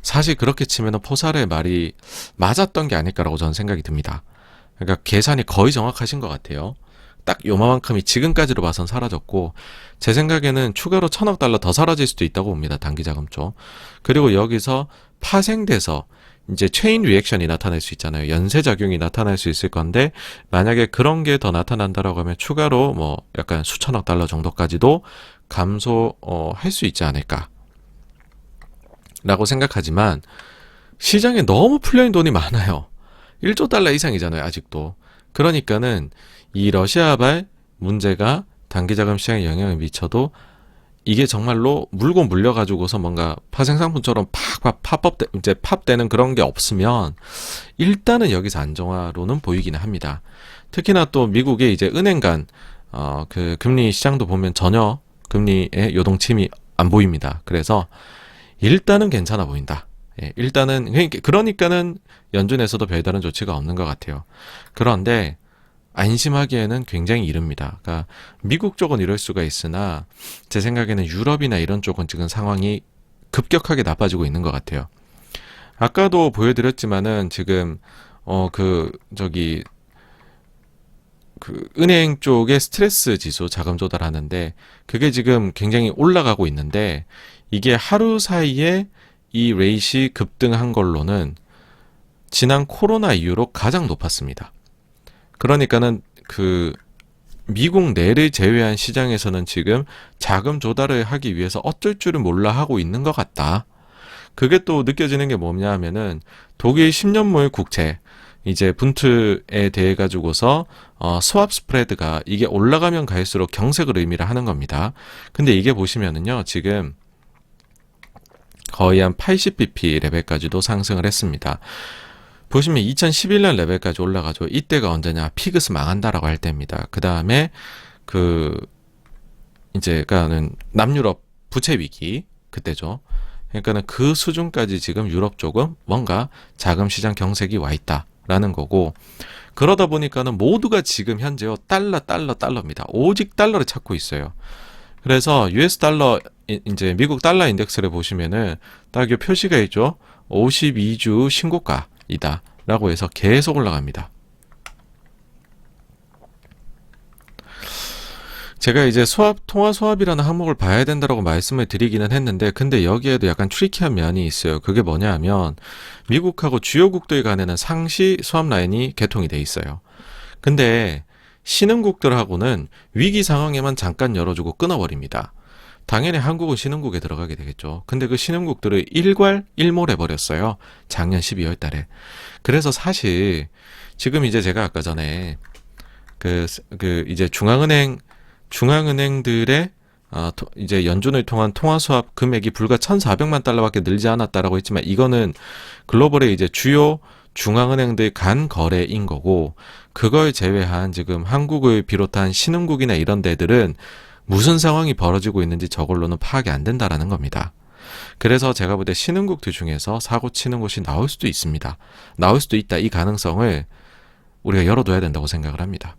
사실 그렇게 치면은 포사르의 말이 맞았던 게 아닐까라고 저는 생각이 듭니다. 그러니까 계산이 거의 정확하신 것 같아요. 딱 요만큼이 지금까지로 봐선 사라졌고 제 생각에는 추가로 1,000억 달러 더 사라질 수도 있다고 봅니다. 단기자금 쪽. 그리고 여기서 파생돼서 이제 체인 리액션이 나타날 수 있잖아요. 연쇄작용이 나타날 수 있을 건데 만약에 그런 게 더 나타난다라고 하면 추가로 뭐 약간 수천억 달러 정도까지도 감소할 수 있지 않을까 라고 생각하지만 시장에 너무 풀려있는 돈이 많아요. 1조 달러 이상이잖아요. 아직도. 그러니까는 이 러시아발 문제가 단기자금 시장에 영향을 미쳐도 이게 정말로 물고 물려가지고서 뭔가 파생상품처럼 팝되는 그런 게 없으면 일단은 여기서 안정화로는 보이기는 합니다. 특히나 또 미국의 이제 은행 간 그 금리 시장도 보면 전혀 금리의 요동침이 안 보입니다. 그래서 일단은 괜찮아 보인다. 예, 일단은 그러니까는 연준에서도 별다른 조치가 없는 것 같아요. 그런데 안심하기에는 굉장히 이릅니다. 그러니까 미국 쪽은 이럴 수가 있으나 제 생각에는 유럽이나 이런 쪽은 지금 상황이 급격하게 나빠지고 있는 것 같아요. 아까도 보여드렸지만은 지금 은행 쪽의 스트레스 지수 자금 조달하는데 그게 지금 굉장히 올라가고 있는데 이게 하루 사이에 이 레이시 급등한 걸로는 지난 코로나 이후로 가장 높았습니다. 그러니까는 미국 내를 제외한 시장에서는 지금 자금 조달을 하기 위해서 어쩔 줄을 몰라 하고 있는 것 같다. 그게 또 느껴지는 게 뭐냐 하면은 독일 10년물 국채 이제 분트에 대해 가지고서 스왑 스프레드가 이게 올라가면 갈수록 경색을 의미를 하는 겁니다. 근데 이게 보시면은요 지금 거의 한 80bp 레벨까지도 상승을 했습니다. 보시면 2011년 레벨까지 올라가죠. 이때가 언제냐? 피그스 망한다라고 할 때입니다. 그 다음에 이제가는 남유럽 부채 위기 그때죠. 그러니까는 그 수준까지 지금 유럽 쪽은 뭔가 자금 시장 경색이 와 있다라는 거고 그러다 보니까는 모두가 지금 현재요 달러입니다. 오직 달러를 찾고 있어요. 그래서 US 달러 이제 미국 달러 인덱스를 보시면은 딱 이 표시가 있죠. 52주 신고가이다 라고 해서 계속 올라갑니다. 제가 이제 통화 수합이라는 항목을 봐야 된다라고 말씀을 드리기는 했는데 근데 여기에도 약간 트리키한 면이 있어요. 그게 뭐냐 하면 미국하고 주요국들 간에는 상시 수합 라인이 개통이 돼 있어요. 근데 신흥국들하고는 위기 상황에만 잠깐 열어주고 끊어버립니다. 당연히 한국은 신흥국에 들어가게 되겠죠. 근데 그 신흥국들을 일몰해버렸어요. 작년 12월 달에. 그래서 사실 지금 이제 제가 아까 전에 이제 중앙은행들의 이제 연준을 통한 통화 수합 금액이 불과 1,400만 달러밖에 늘지 않았다라고 했지만 이거는 글로벌의 이제 주요 중앙은행들이 간 거래인 거고, 그걸 제외한 지금 한국을 비롯한 신흥국이나 이런 데들은 무슨 상황이 벌어지고 있는지 저걸로는 파악이 안 된다라는 겁니다. 그래서 제가 볼 때 신흥국들 중에서 사고 치는 곳이 나올 수도 있습니다. 나올 수도 있다. 이 가능성을 우리가 열어둬야 된다고 생각을 합니다.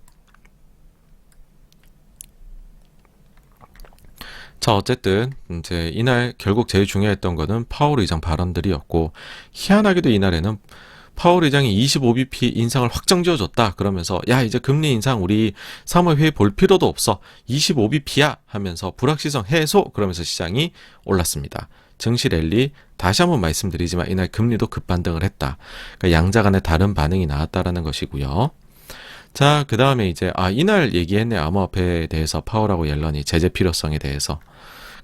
자, 어쨌든 이제 이날 결국 제일 중요했던 거는 파월 의장 발언들이었고, 희한하게도 이날에는 파월 의장이 25bp 인상을 확정 지어줬다 그러면서 야, 이제 금리 인상 우리 3월 회의 볼 필요도 없어, 25bp야 하면서 불확실성 해소 그러면서 시장이 올랐습니다. 증시 랠리, 다시 한번 말씀드리지만 이날 금리도 급반등을 했다. 그러니까 양자 간의 다른 반응이 나왔다라는 것이고요. 자, 그 다음에 이제 이날 얘기했네, 암호화폐에 대해서 파월하고 옐런이 제재 필요성에 대해서.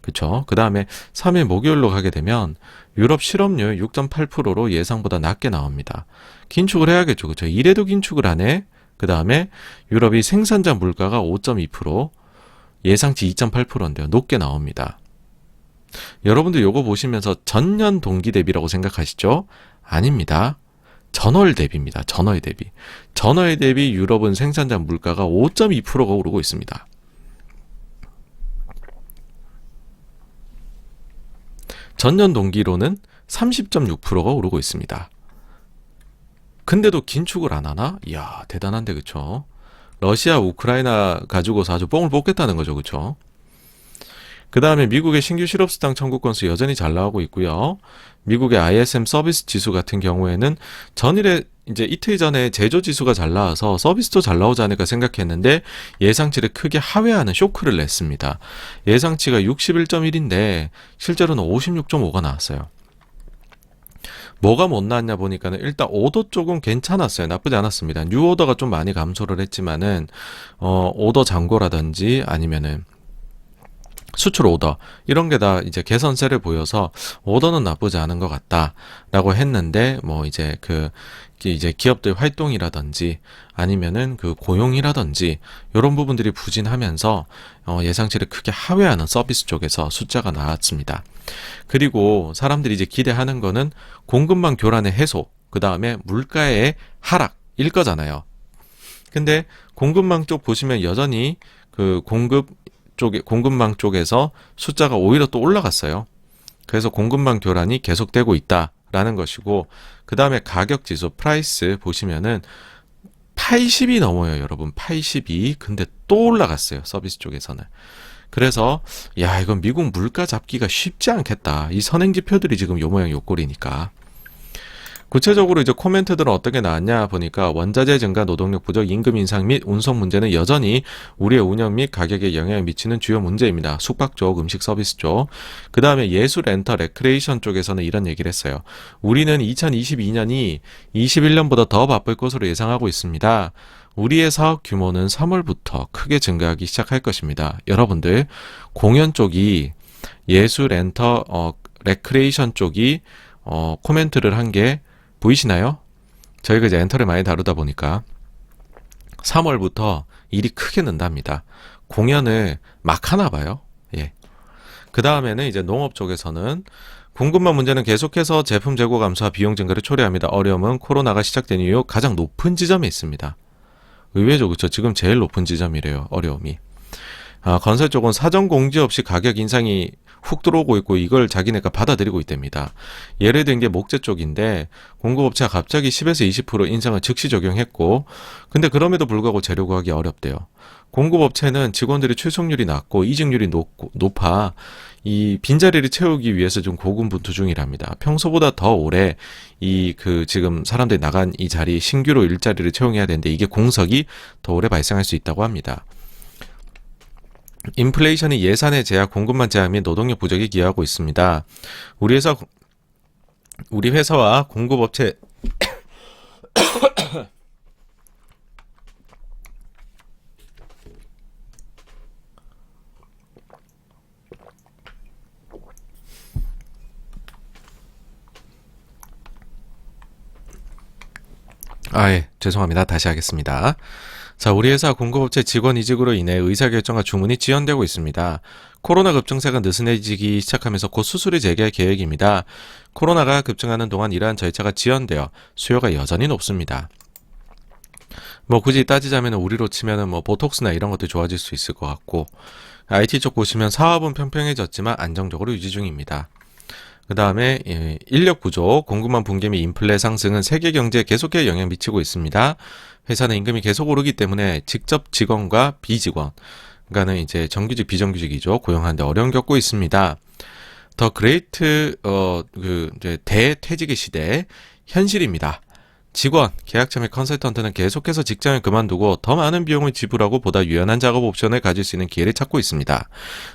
그쵸? 그 다음에 3일 목요일로 가게 되면 유럽 실업률 6.8%로 예상보다 낮게 나옵니다. 긴축을 해야겠죠. 그쵸? 이래도 긴축을 하네. 그 다음에 유럽이 생산자 물가가 5.2%, 예상치 2.8%인데요. 높게 나옵니다. 여러분들 요거 보시면서 전년 동기 대비라고 생각하시죠? 아닙니다. 전월 대비입니다. 전월 대비. 전월 대비 유럽은 생산자 물가가 5.2%가 오르고 있습니다. 전년 동기로는 30.6%가 오르고 있습니다. 근데도 긴축을 안 하나? 이야, 대단한데, 그쵸? 러시아, 우크라이나 가지고서 아주 뽕을 뽑겠다는 거죠, 그쵸? 그 다음에 미국의 신규 실업수당 청구 건수 여전히 잘 나오고 있고요. 미국의 ISM 서비스 지수 같은 경우에는 전일에 이제 이틀 전에 제조 지수가 잘 나와서 서비스도 잘 나오지 않을까 생각했는데 예상치를 크게 하회하는 쇼크를 냈습니다. 예상치가 61.1인데 실제로는 56.5가 나왔어요. 뭐가 못 나왔냐 보니까는 일단 오더 쪽은 괜찮았어요. 나쁘지 않았습니다. 뉴 오더가 좀 많이 감소를 했지만은 오더 잔고라든지 아니면은 수출 오더 이런 게 다 이제 개선세를 보여서 오더는 나쁘지 않은 것 같다라고 했는데 뭐 이제 이제 기업들 활동이라든지 아니면은 그 고용이라든지 이런 부분들이 부진하면서 예상치를 크게 하회하는 서비스 쪽에서 숫자가 나왔습니다. 그리고 사람들이 이제 기대하는 거는 공급망 교란의 해소, 그 다음에 물가의 하락일 거잖아요. 근데 공급망 쪽 보시면 여전히 그 공급망 쪽에서 숫자가 오히려 또 올라갔어요. 그래서 공급망 교란이 계속되고 있다라는 것이고, 그 다음에 가격 지수 프라이스 보시면은 80이 넘어요, 여러분. 82. 근데 또 올라갔어요, 서비스 쪽에서는. 그래서 야, 이건 미국 물가 잡기가 쉽지 않겠다. 이 선행지표들이 지금 요 모양 요 꼴이니까. 구체적으로 이제 코멘트들은 어떻게 나왔냐 보니까 원자재 증가, 노동력 부족, 임금 인상 및 운송 문제는 여전히 우리의 운영 및 가격에 영향을 미치는 주요 문제입니다. 숙박 쪽, 음식 서비스 쪽. 그 다음에 예술, 엔터, 레크레이션 쪽에서는 이런 얘기를 했어요. 우리는 2022년이 21년보다 더 바쁠 것으로 예상하고 있습니다. 우리의 사업 규모는 3월부터 크게 증가하기 시작할 것입니다. 여러분들, 공연 쪽이 예술, 엔터, 레크레이션 쪽이 코멘트를 한 게 보이시나요? 저희가 이제 엔터를 많이 다루다 보니까 3월부터 일이 크게 는답니다. 공연을 막 하나 봐요. 예. 그 다음에는 이제 농업 쪽에서는 공급망 문제는 계속해서 제품 재고 감소와 비용 증가를 초래합니다. 어려움은 코로나가 시작된 이후 가장 높은 지점에 있습니다. 의외죠, 그렇죠? 지금 제일 높은 지점이래요, 어려움이. 건설 쪽은 사전 공지 없이 가격 인상이 훅 들어오고 있고 이걸 자기네가 받아들이고 있답니다. 예를 든 게 목재 쪽인데 공급업체가 갑자기 10에서 20% 인상을 즉시 적용했고, 근데 그럼에도 불구하고 재료 구하기 어렵대요. 공급업체는 직원들이 출석률이 낮고 이직률이 높아 이 빈자리를 채우기 위해서 좀 고군분투 중이랍니다. 평소보다 더 오래 지금 사람들이 나간 이 자리 신규로 일자리를 채용해야 되는데 이게 공석이 더 오래 발생할 수 있다고 합니다. 인플레이션이 예산의 제약, 공급망 제약 및 노동력 부족에 기여하고 있습니다. 우리 회사와 공급업체 예, 죄송합니다. 다시 하겠습니다. 자, 우리 회사 공급업체 직원 이직으로 인해 의사결정과 주문이 지연되고 있습니다. 코로나 급증세가 느슨해지기 시작하면서 곧 수술이 재개할 계획입니다. 코로나가 급증하는 동안 이러한 절차가 지연되어 수요가 여전히 높습니다. 뭐 굳이 따지자면 우리로 치면은 뭐 보톡스나 이런 것도 좋아질 수 있을 것 같고, IT 쪽 보시면 사업은 평평해졌지만 안정적으로 유지 중입니다. 그 다음에 인력 구조, 공급망 붕괴 및 인플레 상승은 세계 경제에 계속해서 영향 미치고 있습니다. 회사는 임금이 계속 오르기 때문에 직접 직원과 비직원, 그러니까는 이제 정규직 비정규직이죠. 고용하는데 어려움 겪고 있습니다. 더 그레이트 이제 대퇴직의 시대 현실입니다. 직원, 계약자 및 컨설턴트는 계속해서 직장을 그만두고 더 많은 비용을 지불하고 보다 유연한 작업 옵션을 가질 수 있는 기회를 찾고 있습니다.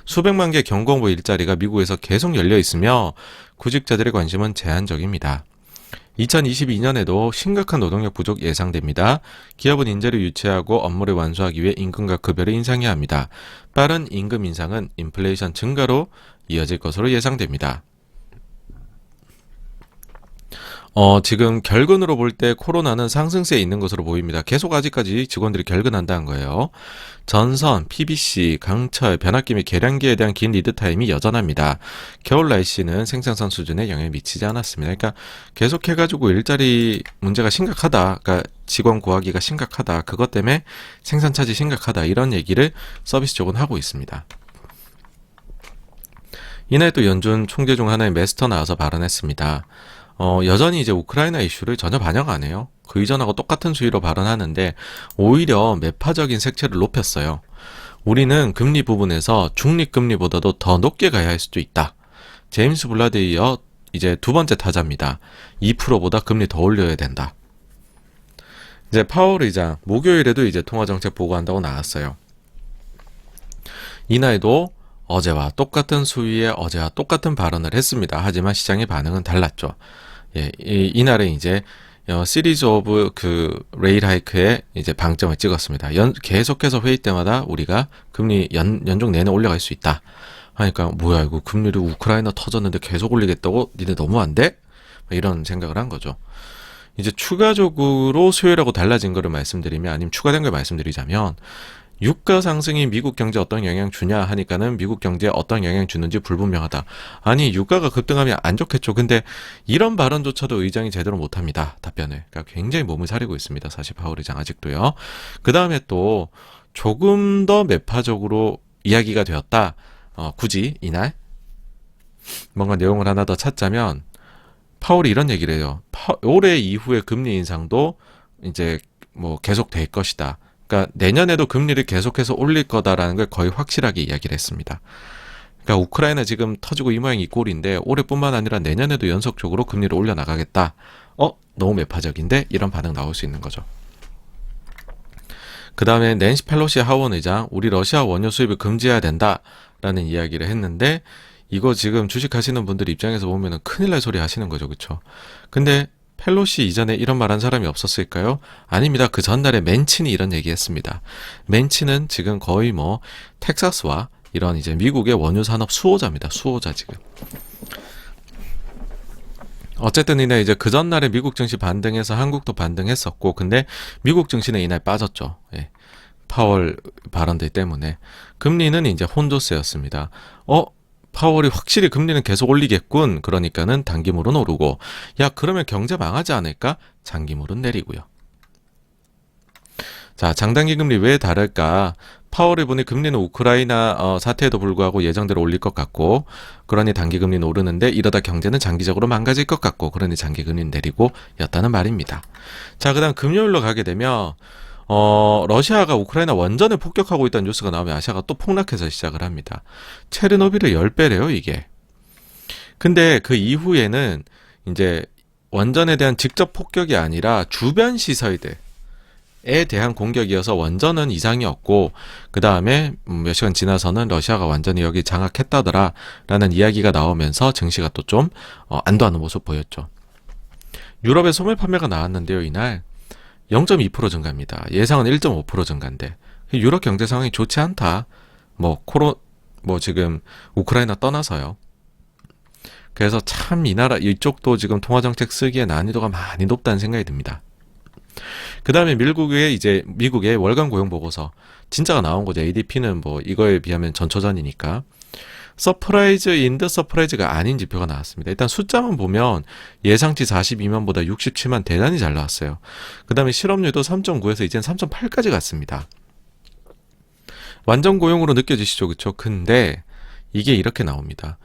수백만 개 경공부 일자리가 미국에서 계속 열려 있으며 구직자들의 관심은 제한적입니다. 2022년에도 심각한 노동력 부족 예상됩니다. 기업은 인재를 유치하고 업무를 완수하기 위해 임금과 급여를 인상해야 합니다. 빠른 임금 인상은 인플레이션 증가로 이어질 것으로 예상됩니다. 지금 결근으로 볼 때 코로나는 상승세에 있는 것으로 보입니다. 계속 아직까지 직원들이 결근한다는 거예요. 전선, PBC, 강철, 변압기 및 계량기에 대한 긴 리드타임이 여전합니다. 겨울 날씨는 생산성 수준에 영향을 미치지 않았습니다. 그러니까 계속해가지고 일자리 문제가 심각하다. 그러니까 직원 구하기가 심각하다. 그것 때문에 생산 차질이 심각하다. 이런 얘기를 서비스 쪽은 하고 있습니다. 이날 또 연준 총재 중 하나의 메스터 나와서 발언했습니다. 여전히 이제 우크라이나 이슈를 전혀 반영 안 해요. 그 이전하고 똑같은 수위로 발언하는데 오히려 매파적인 색채를 높였어요. 우리는 금리 부분에서 중립금리보다도 더 높게 가야 할 수도 있다. 제임스 블라드에 이어 이제 두 번째 타자입니다. 2%보다 금리 더 올려야 된다. 이제 파월 의장 목요일에도 이제 통화정책 보고한다고 나왔어요. 이날도 어제와 똑같은 수위에 어제와 똑같은 발언을 했습니다. 하지만 시장의 반응은 달랐죠. 예, 이날에 이제 시리즈 오브 그 레일 하이크에 이제 방점을 찍었습니다. 계속해서 회의 때마다 우리가 금리 연중 내내 올려갈 수 있다. 하니까 뭐야 이거 금리를 우크라이나 터졌는데 계속 올리겠다고? 니네 너무 안 돼? 이런 생각을 한 거죠. 이제 추가적으로 수요일하고 달라진 거를 말씀드리면 아니면 추가된 걸 말씀드리자면 유가 상승이 미국 경제에 어떤 영향 주냐 하니까는 미국 경제에 어떤 영향 주는지 불분명하다. 아니 유가가 급등하면 안 좋겠죠. 근데 이런 발언조차도 의장이 제대로 못합니다. 답변을. 그러니까 굉장히 몸을 사리고 있습니다. 사실 파월 의장 아직도요. 그 다음에 또 조금 더 매파적으로 이야기가 되었다. 굳이 이날 뭔가 내용을 하나 더 찾자면 파월이 이런 얘기를 해요. 올해 이후에 금리 인상도 이제 뭐 계속 될 것이다. 그러니까 내년에도 금리를 계속해서 올릴 거다라는 걸 거의 확실하게 이야기를 했습니다. 그러니까 우크라이나 지금 터지고 이 모양 이 꼴인데 올해뿐만 아니라 내년에도 연속적으로 금리를 올려나가겠다. 너무 매파적인데? 이런 반응 나올 수 있는 거죠. 그 다음에 낸시 펠로시 하원 의장 우리 러시아 원유 수입을 금지해야 된다라는 이야기를 했는데 이거 지금 주식하시는 분들 입장에서 보면은 큰일 날 소리 하시는 거죠. 그렇죠? 근데 펠로시 이전에 이런 말 한 사람이 없었을까요? 아닙니다. 그 전날에 맨친이 이런 얘기 했습니다. 맨친은 지금 거의 뭐 텍사스와 이런 이제 미국의 원유 산업 수호자입니다. 수호자 지금. 어쨌든 이날 이제 그 전날에 미국 증시 반등해서 한국도 반등했었고 근데 미국 증시는 이날 빠졌죠. 예. 파월 발언들 때문에. 금리는 이제 혼조세였습니다. 파월이 확실히 금리는 계속 올리겠군. 그러니까는 단기물은 오르고 야 그러면 경제 망하지 않을까? 장기물은 내리고요. 자 장단기 금리 왜 다를까? 파월이 보니 금리는 우크라이나 사태에도 불구하고 예정대로 올릴 것 같고 그러니 단기 금리는 오르는데 이러다 경제는 장기적으로 망가질 것 같고 그러니 장기 금리는 내리고 였다는 말입니다. 자 그다음 금요일로 가게 되면 러시아가 우크라이나 원전을 폭격하고 있다는 뉴스가 나오면 아시아가 또 폭락해서 시작을 합니다. 체르노빌의 10배래요, 이게. 근데 그 이후에는 이제 원전에 대한 직접 폭격이 아니라 주변 시설들에 대한 공격이어서 원전은 이상이 없고 그 다음에 몇 시간 지나서는 러시아가 완전히 여기 장악했다더라 라는 이야기가 나오면서 증시가 또 좀 안도하는 모습 보였죠. 유럽의 소매 판매가 나왔는데요, 이날. 0.2% 증가입니다. 예상은 1.5% 증가인데 유럽 경제 상황이 좋지 않다. 지금 우크라이나 떠나서요. 그래서 참 이 나라 이쪽도 지금 통화정책 쓰기에 난이도가 많이 높다는 생각이 듭니다. 그 다음에 미국의 월간 고용 보고서 진짜가 나온 거죠. ADP는 뭐 이거에 비하면 전초전이니까. 서프라이즈 인더 서프라이즈가 아닌 지표가 나왔습니다. 일단 숫자만 보면 예상치 42만보다 67만 대단히 잘 나왔어요. 그 다음에 실업률도 3.9에서 이제는 3.8까지 갔습니다. 완전 고용으로 느껴지시죠, 그쵸? 근데 이게 이렇게 나옵니다.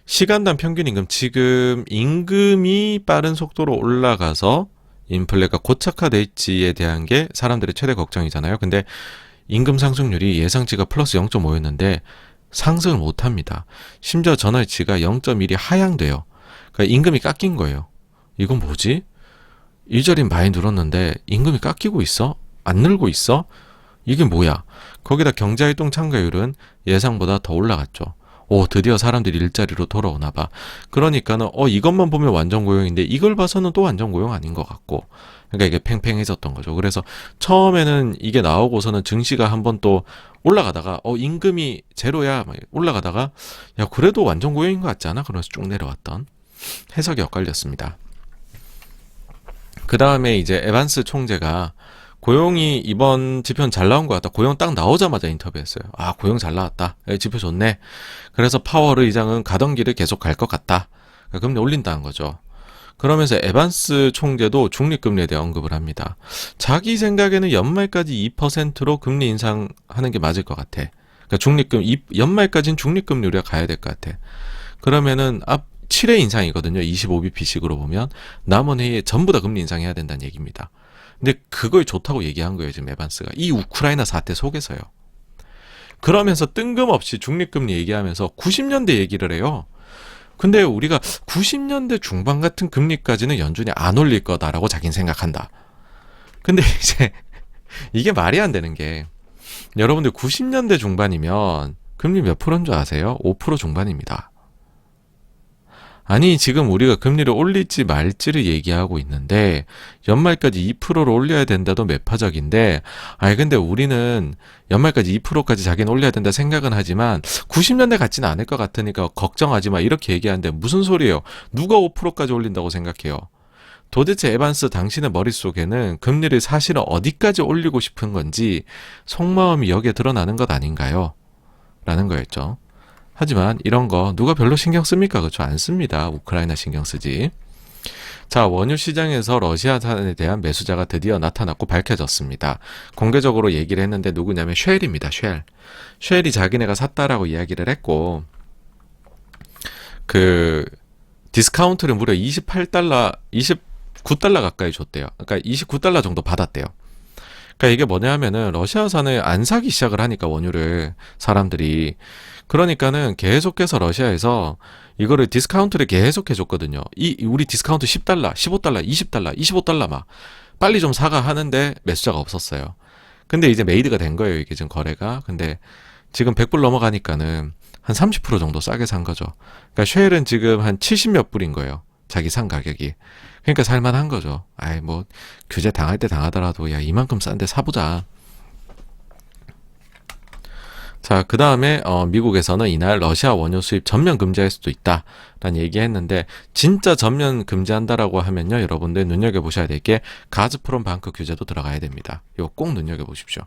시간당 평균 임금, 지금 임금이 빠른 속도로 올라가서 인플레가 고착화될지에 대한 게 사람들의 최대 걱정이잖아요. 근데 임금 상승률이 예상치가 플러스 0.5였는데 상승을 못합니다. 심지어 전월치가 0.1이 하향돼요. 그러니까 임금이 깎인 거예요. 이건 뭐지? 이자리 많이 늘었는데 임금이 깎이고 있어? 안 늘고 있어? 이게 뭐야? 거기다 경제활동 참가율은 예상보다 더 올라갔죠. 오, 드디어 사람들이 일자리로 돌아오나 봐. 그러니까는 이것만 보면 완전 고용인데 이걸 봐서는 또 완전 고용 아닌 것 같고. 그러니까 이게 팽팽해졌던 거죠. 그래서 처음에는 이게 나오고서는 증시가 한번 또 올라가다가 임금이 제로야 막 올라가다가 야 그래도 완전 고용인 것 같지 않아? 그러면서 쭉 내려왔던 해석이 엇갈렸습니다. 그 다음에 이제 에반스 총재가 고용이 이번 지표는 잘 나온 것 같다. 고용 딱 나오자마자 인터뷰했어요. 아, 고용 잘 나왔다. 지표 좋네. 그래서 파월 의장은 가던 길을 계속 갈 것 같다. 그러니까 금리 올린다는 거죠. 그러면서 에반스 총재도 중립금리에 대해 언급을 합니다. 자기 생각에는 연말까지 2%로 금리 인상하는 게 맞을 것 같아. 그러니까 연말까지는 중립금리 우리가 가야 될 것 같아. 그러면은 7회 인상이거든요. 25bp씩으로 보면 남은 해에 전부 다 금리 인상해야 된다는 얘기입니다. 근데 그걸 좋다고 얘기한 거예요, 지금 에반스가. 이 우크라이나 사태 속에서요. 그러면서 뜬금없이 중립금리 얘기하면서 90년대 얘기를 해요. 근데 우리가 90년대 중반 같은 금리까지는 연준이 안 올릴 거다라고 자기는 생각한다. 근데 이제 이게 말이 안 되는 게 여러분들 90년대 중반이면 금리 몇 프로인 줄 아세요? 5% 중반입니다. 아니 지금 우리가 금리를 올릴지 말지를 얘기하고 있는데 연말까지 2%로 올려야 된다도 매파적인데 근데 우리는 연말까지 2%까지 자기는 올려야 된다 생각은 하지만 90년대 같지는 않을 것 같으니까 걱정하지 마 이렇게 얘기하는데 무슨 소리예요? 누가 5%까지 올린다고 생각해요? 도대체 에반스 당신의 머릿속에는 금리를 사실은 어디까지 올리고 싶은 건지 속마음이 여기에 드러나는 것 아닌가요? 라는 거였죠. 하지만 이런 거 누가 별로 신경 씁니까? 그렇죠? 안 씁니다. 우크라이나 신경 쓰지. 자, 원유 시장에서 러시아산에 대한 매수자가 드디어 나타났고 밝혀졌습니다. 공개적으로 얘기를 했는데 누구냐면 쉘입니다. 쉘이 자기네가 샀다라고 이야기를 했고 그 디스카운트를 무려 29달러 가까이 줬대요. 그러니까 29달러 정도 받았대요. 그러니까 이게 뭐냐 하면은 러시아산을 안 사기 시작을 하니까 원유를 사람들이 그러니까는 계속해서 러시아에서 이거를 디스카운트를 계속 해줬거든요. 우리 디스카운트 10달러, 15달러, 20달러, 25달러 막 빨리 좀 사가 하는데 매수자가 없었어요. 근데 이제 메이드가 된 거예요. 이게 지금 거래가. 근데 지금 100불 넘어가니까는 한 30% 정도 싸게 산 거죠. 그러니까 쉘은 지금 한 70몇 불인 거예요. 자기 산 가격이. 그러니까 살만한 거죠. 뭐 규제 당할 때 당하더라도 야 이만큼 싼데 사보자. 자, 그 다음에 미국에서는 이날 러시아 원유 수입 전면 금지할 수도 있다라는 얘기했는데 진짜 전면 금지한다라고 하면요, 여러분들 눈여겨보셔야 될 게 가즈프롬 방크 규제도 들어가야 됩니다. 이거 꼭 눈여겨보십시오.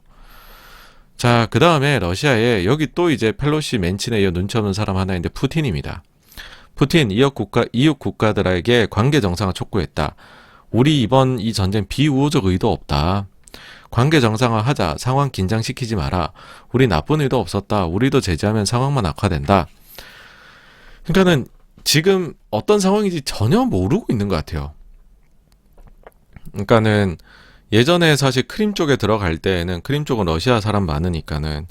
자, 그 다음에 러시아에 여기 또 이제 펠로시 맨친에 이어 눈치 없는 사람 하나인데 푸틴입니다. 푸틴 이웃 국가들에게 관계 정상화 촉구했다. 우리 이번 이 전쟁 비우호적 의도 없다. 관계 정상화하자. 상황 긴장시키지 마라. 우리 나쁜 의도 없었다. 우리도 제재하면 상황만 악화된다. 그러니까는 지금 어떤 상황인지 전혀 모르고 있는 것 같아요. 그러니까는 예전에 사실 크림 쪽에 들어갈 때에는 크림 쪽은 러시아 사람 많으니까는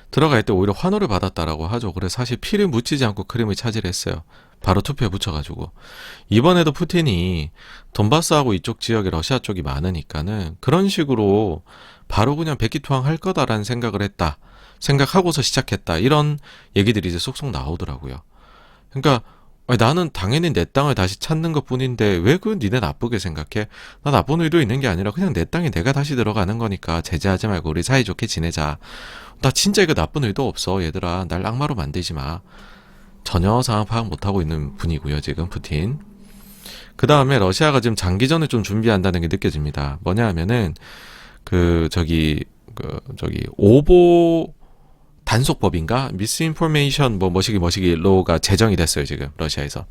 들어갈 때 오히려 환호를 받았다라고 하죠. 그래서 사실 피를 묻히지 않고 크림을 차지했어요. 바로 투표에 붙여가지고. 이번에도 푸틴이 돈바스하고 이쪽 지역에 러시아 쪽이 많으니까는 그런 식으로 바로 그냥 백기투항 할 거다라는 생각을 했다. 생각하고서 시작했다. 이런 얘기들이 이제 쏙쏙 나오더라고요. 그러니까 나는 당연히 내 땅을 다시 찾는 것 뿐인데 왜 그 니네 나쁘게 생각해? 나 나쁜 의도 있는 게 아니라 그냥 내 땅에 내가 다시 들어가는 거니까 제재하지 말고 우리 사이좋게 지내자. 나 진짜 이거 나쁜 의도 없어. 얘들아 날 악마로 만들지 마. 전혀 상황 파악 못하고 있는 분이고요. 지금 푸틴. 그 다음에 러시아가 지금 장기전을 좀 준비한다는 게 느껴집니다. 뭐냐 하면은 오보 단속법인가? 미스인포메이션 머시기 로가 제정이 됐어요, 지금 러시아에서.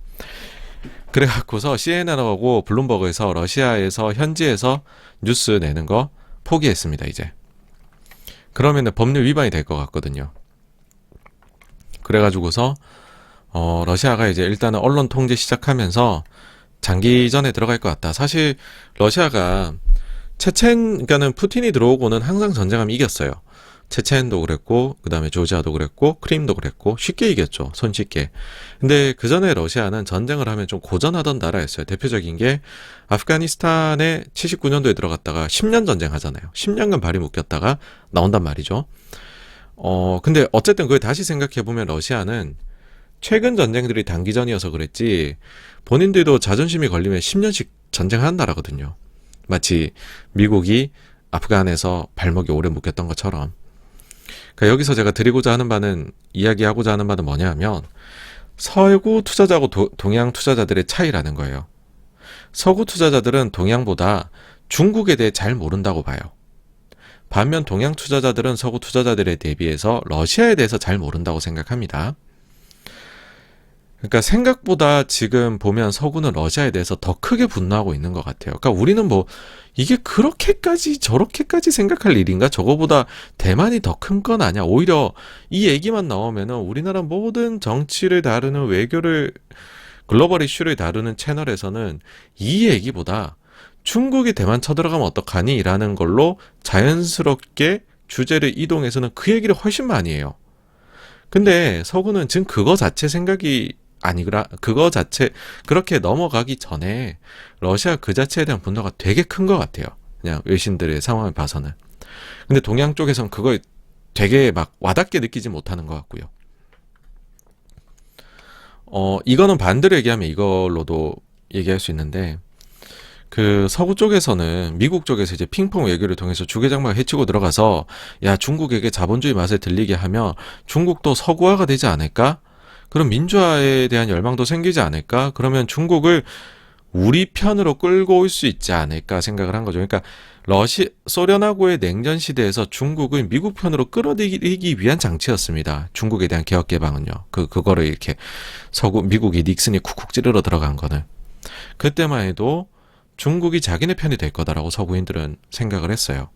그래갖고서 CNN하고 블룸버그에서 러시아에서 현지에서 뉴스 내는 거 포기했습니다, 이제. 그러면은 법률 위반이 될 것 같거든요. 그래가지고서 러시아가 이제 일단은 언론 통제 시작하면서 장기전에 들어갈 것 같다. 사실 러시아가 그러니까는 푸틴이 들어오고는 항상 전쟁하면 이겼어요. 체첸도 그랬고, 그 다음에 조지아도 그랬고, 크림도 그랬고, 쉽게 이겼죠. 손쉽게. 근데 그 전에 러시아는 전쟁을 하면 좀 고전하던 나라였어요. 대표적인 게 아프가니스탄에 79년도에 들어갔다가 10년 전쟁하잖아요. 10년간 발이 묶였다가 나온단 말이죠. 근데 어쨌든 그걸 다시 생각해보면 러시아는 최근 전쟁들이 단기전이어서 그랬지, 본인들도 자존심이 걸리면 10년씩 전쟁하는 나라거든요. 마치 미국이 아프간에서 발목이 오래 묶였던 것처럼. 그러니까 여기서 제가 이야기하고자 하는 바는 뭐냐 하면, 서구 투자자하고 동양 투자자들의 차이라는 거예요. 서구 투자자들은 동양보다 중국에 대해 잘 모른다고 봐요. 반면 동양 투자자들은 서구 투자자들에 대비해서 러시아에 대해서 잘 모른다고 생각합니다. 그러니까 생각보다 지금 보면 서구는 러시아에 대해서 더 크게 분노하고 있는 것 같아요. 그러니까 우리는 이게 그렇게까지 저렇게까지 생각할 일인가? 저거보다 대만이 더 큰 건 아니야. 오히려 이 얘기만 나오면은 우리나라 모든 정치를 다루는 글로벌 이슈를 다루는 채널에서는 이 얘기보다 중국이 대만 쳐들어가면 어떡하니? 라는 걸로 자연스럽게 주제를 이동해서는 그 얘기를 훨씬 많이 해요. 근데 서구는 지금 그거 자체 생각이 그거 자체 그렇게 넘어가기 전에 러시아 그 자체에 대한 분노가 되게 큰 것 같아요. 그냥 외신들의 상황을 봐서는. 근데 동양 쪽에서는 그걸 되게 막 와닿게 느끼지 못하는 것 같고요. 이거는 반대로 얘기하면 이걸로도 얘기할 수 있는데, 그 서구 쪽에서는 미국 쪽에서 이제 핑퐁 외교를 통해서 주계장막 해치고 들어가서 야, 중국에게 자본주의 맛을 들리게 하면 중국도 서구화가 되지 않을까? 그럼 민주화에 대한 열망도 생기지 않을까? 그러면 중국을 우리 편으로 끌고 올 수 있지 않을까 생각을 한 거죠. 그러니까 소련하고의 냉전 시대에서 중국을 미국 편으로 끌어들이기 위한 장치였습니다. 중국에 대한 개혁 개방은요. 그거를 이렇게 미국이 닉슨이 쿡쿡 찌르러 들어간 거는. 그때만 해도 중국이 자기네 편이 될 거다라고 서구인들은 생각을 했어요.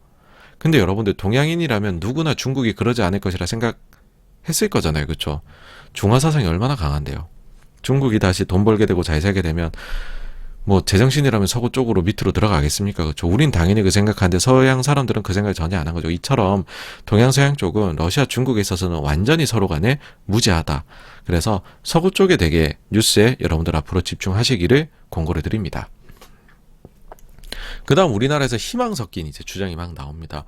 근데 여러분들 동양인이라면 누구나 중국이 그러지 않을 것이라 생각했을 거잖아요. 그렇죠? 중화 사상이 얼마나 강한데요. 중국이 다시 돈 벌게 되고 잘 살게 되면 제정신이라면 서구 쪽으로 밑으로 들어가겠습니까? 그렇죠? 우린 당연히 그 생각하는데 서양 사람들은 그 생각을 전혀 안 한 거죠. 이처럼 동양 서양 쪽은 러시아 중국에 있어서는 완전히 서로 간에 무지하다. 그래서 서구 쪽에 되게 뉴스에 여러분들 앞으로 집중하시기를 권고를 드립니다. 그 다음 우리나라에서 희망 섞인 이제 주장이 막 나옵니다.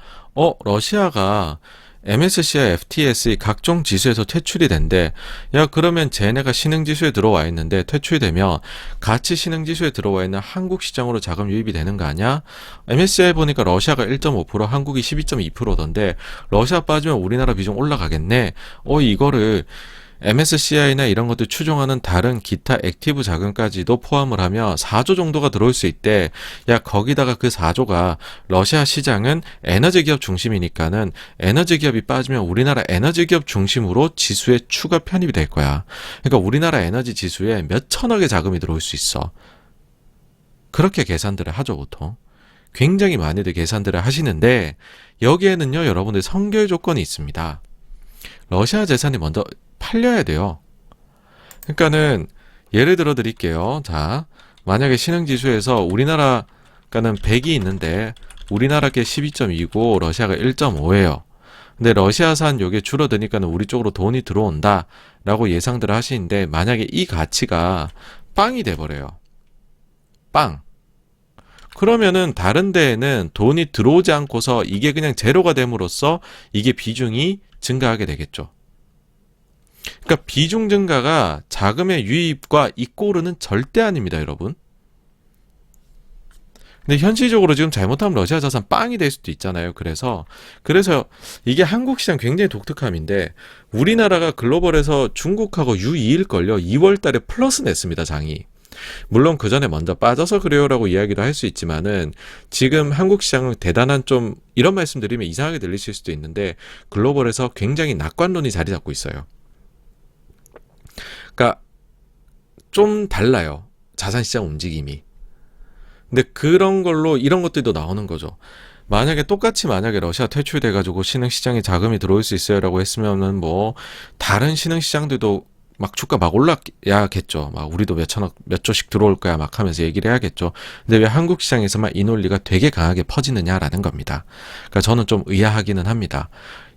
러시아가 MSCI, FTSE 각종 지수에서 퇴출이 된대. 야, 그러면 쟤네가 신흥지수에 들어와 있는데 퇴출이 되면 같이 신흥지수에 들어와 있는 한국 시장으로 자금 유입이 되는 거 아니야? MSCI 보니까 러시아가 1.5%, 한국이 12.2%던데 러시아 빠지면 우리나라 비중 올라가겠네. 이거를 MSCI나 이런 것들 추종하는 다른 기타 액티브 자금까지도 포함을 하면 4조 정도가 들어올 수 있대. 야, 거기다가 그 4조가 러시아 시장은 에너지 기업 중심이니까는 에너지 기업이 빠지면 우리나라 에너지 기업 중심으로 지수에 추가 편입이 될 거야. 그러니까 우리나라 에너지 지수에 몇 천억의 자금이 들어올 수 있어. 그렇게 계산들을 하죠, 보통. 굉장히 많이들 계산들을 하시는데 여기에는요, 여러분들 선결 조건이 있습니다. 러시아 재산이 먼저 팔려야 돼요. 그러니까는 예를 들어 드릴게요. 자, 만약에 신흥지수에서 우리나라가는 100이 있는데 우리나라께 12.2고 러시아가 1.5예요. 근데 러시아산 요게 줄어드니까는 우리 쪽으로 돈이 들어온다 라고 예상들을 하시는데 만약에 이 가치가 빵이 돼버려요. 빵. 그러면은 다른 데에는 돈이 들어오지 않고서 이게 그냥 제로가 됨으로써 이게 비중이 증가하게 되겠죠. 그러니까 비중 증가가 자금의 유입과 이꼬르는 절대 아닙니다, 여러분. 근데 현실적으로 지금 잘못하면 러시아 자산 빵이 될 수도 있잖아요. 그래서 이게 한국 시장 굉장히 독특함인데 우리나라가 글로벌에서 중국하고 유이일걸요. 2월 달에 플러스 냈습니다, 장이. 물론 그 전에 먼저 빠져서 그래요라고 이야기도 할 수 있지만은 지금 한국 시장은 대단한 좀 이런 말씀드리면 이상하게 들리실 수도 있는데 글로벌에서 굉장히 낙관론이 자리 잡고 있어요. 그러니까 좀 달라요. 자산시장 움직임이. 근데 그런 걸로 이런 것들도 나오는 거죠. 만약에 러시아 퇴출돼가지고 신흥시장에 자금이 들어올 수 있어요라고 했으면은 뭐 다른 신흥시장들도 막 주가 막 올라야겠죠. 막 우리도 몇 천억 몇 조씩 들어올 거야 막 하면서 얘기를 해야겠죠. 근데 왜 한국 시장에서만 이 논리가 되게 강하게 퍼지느냐라는 겁니다. 그러니까 저는 좀 의아하기는 합니다.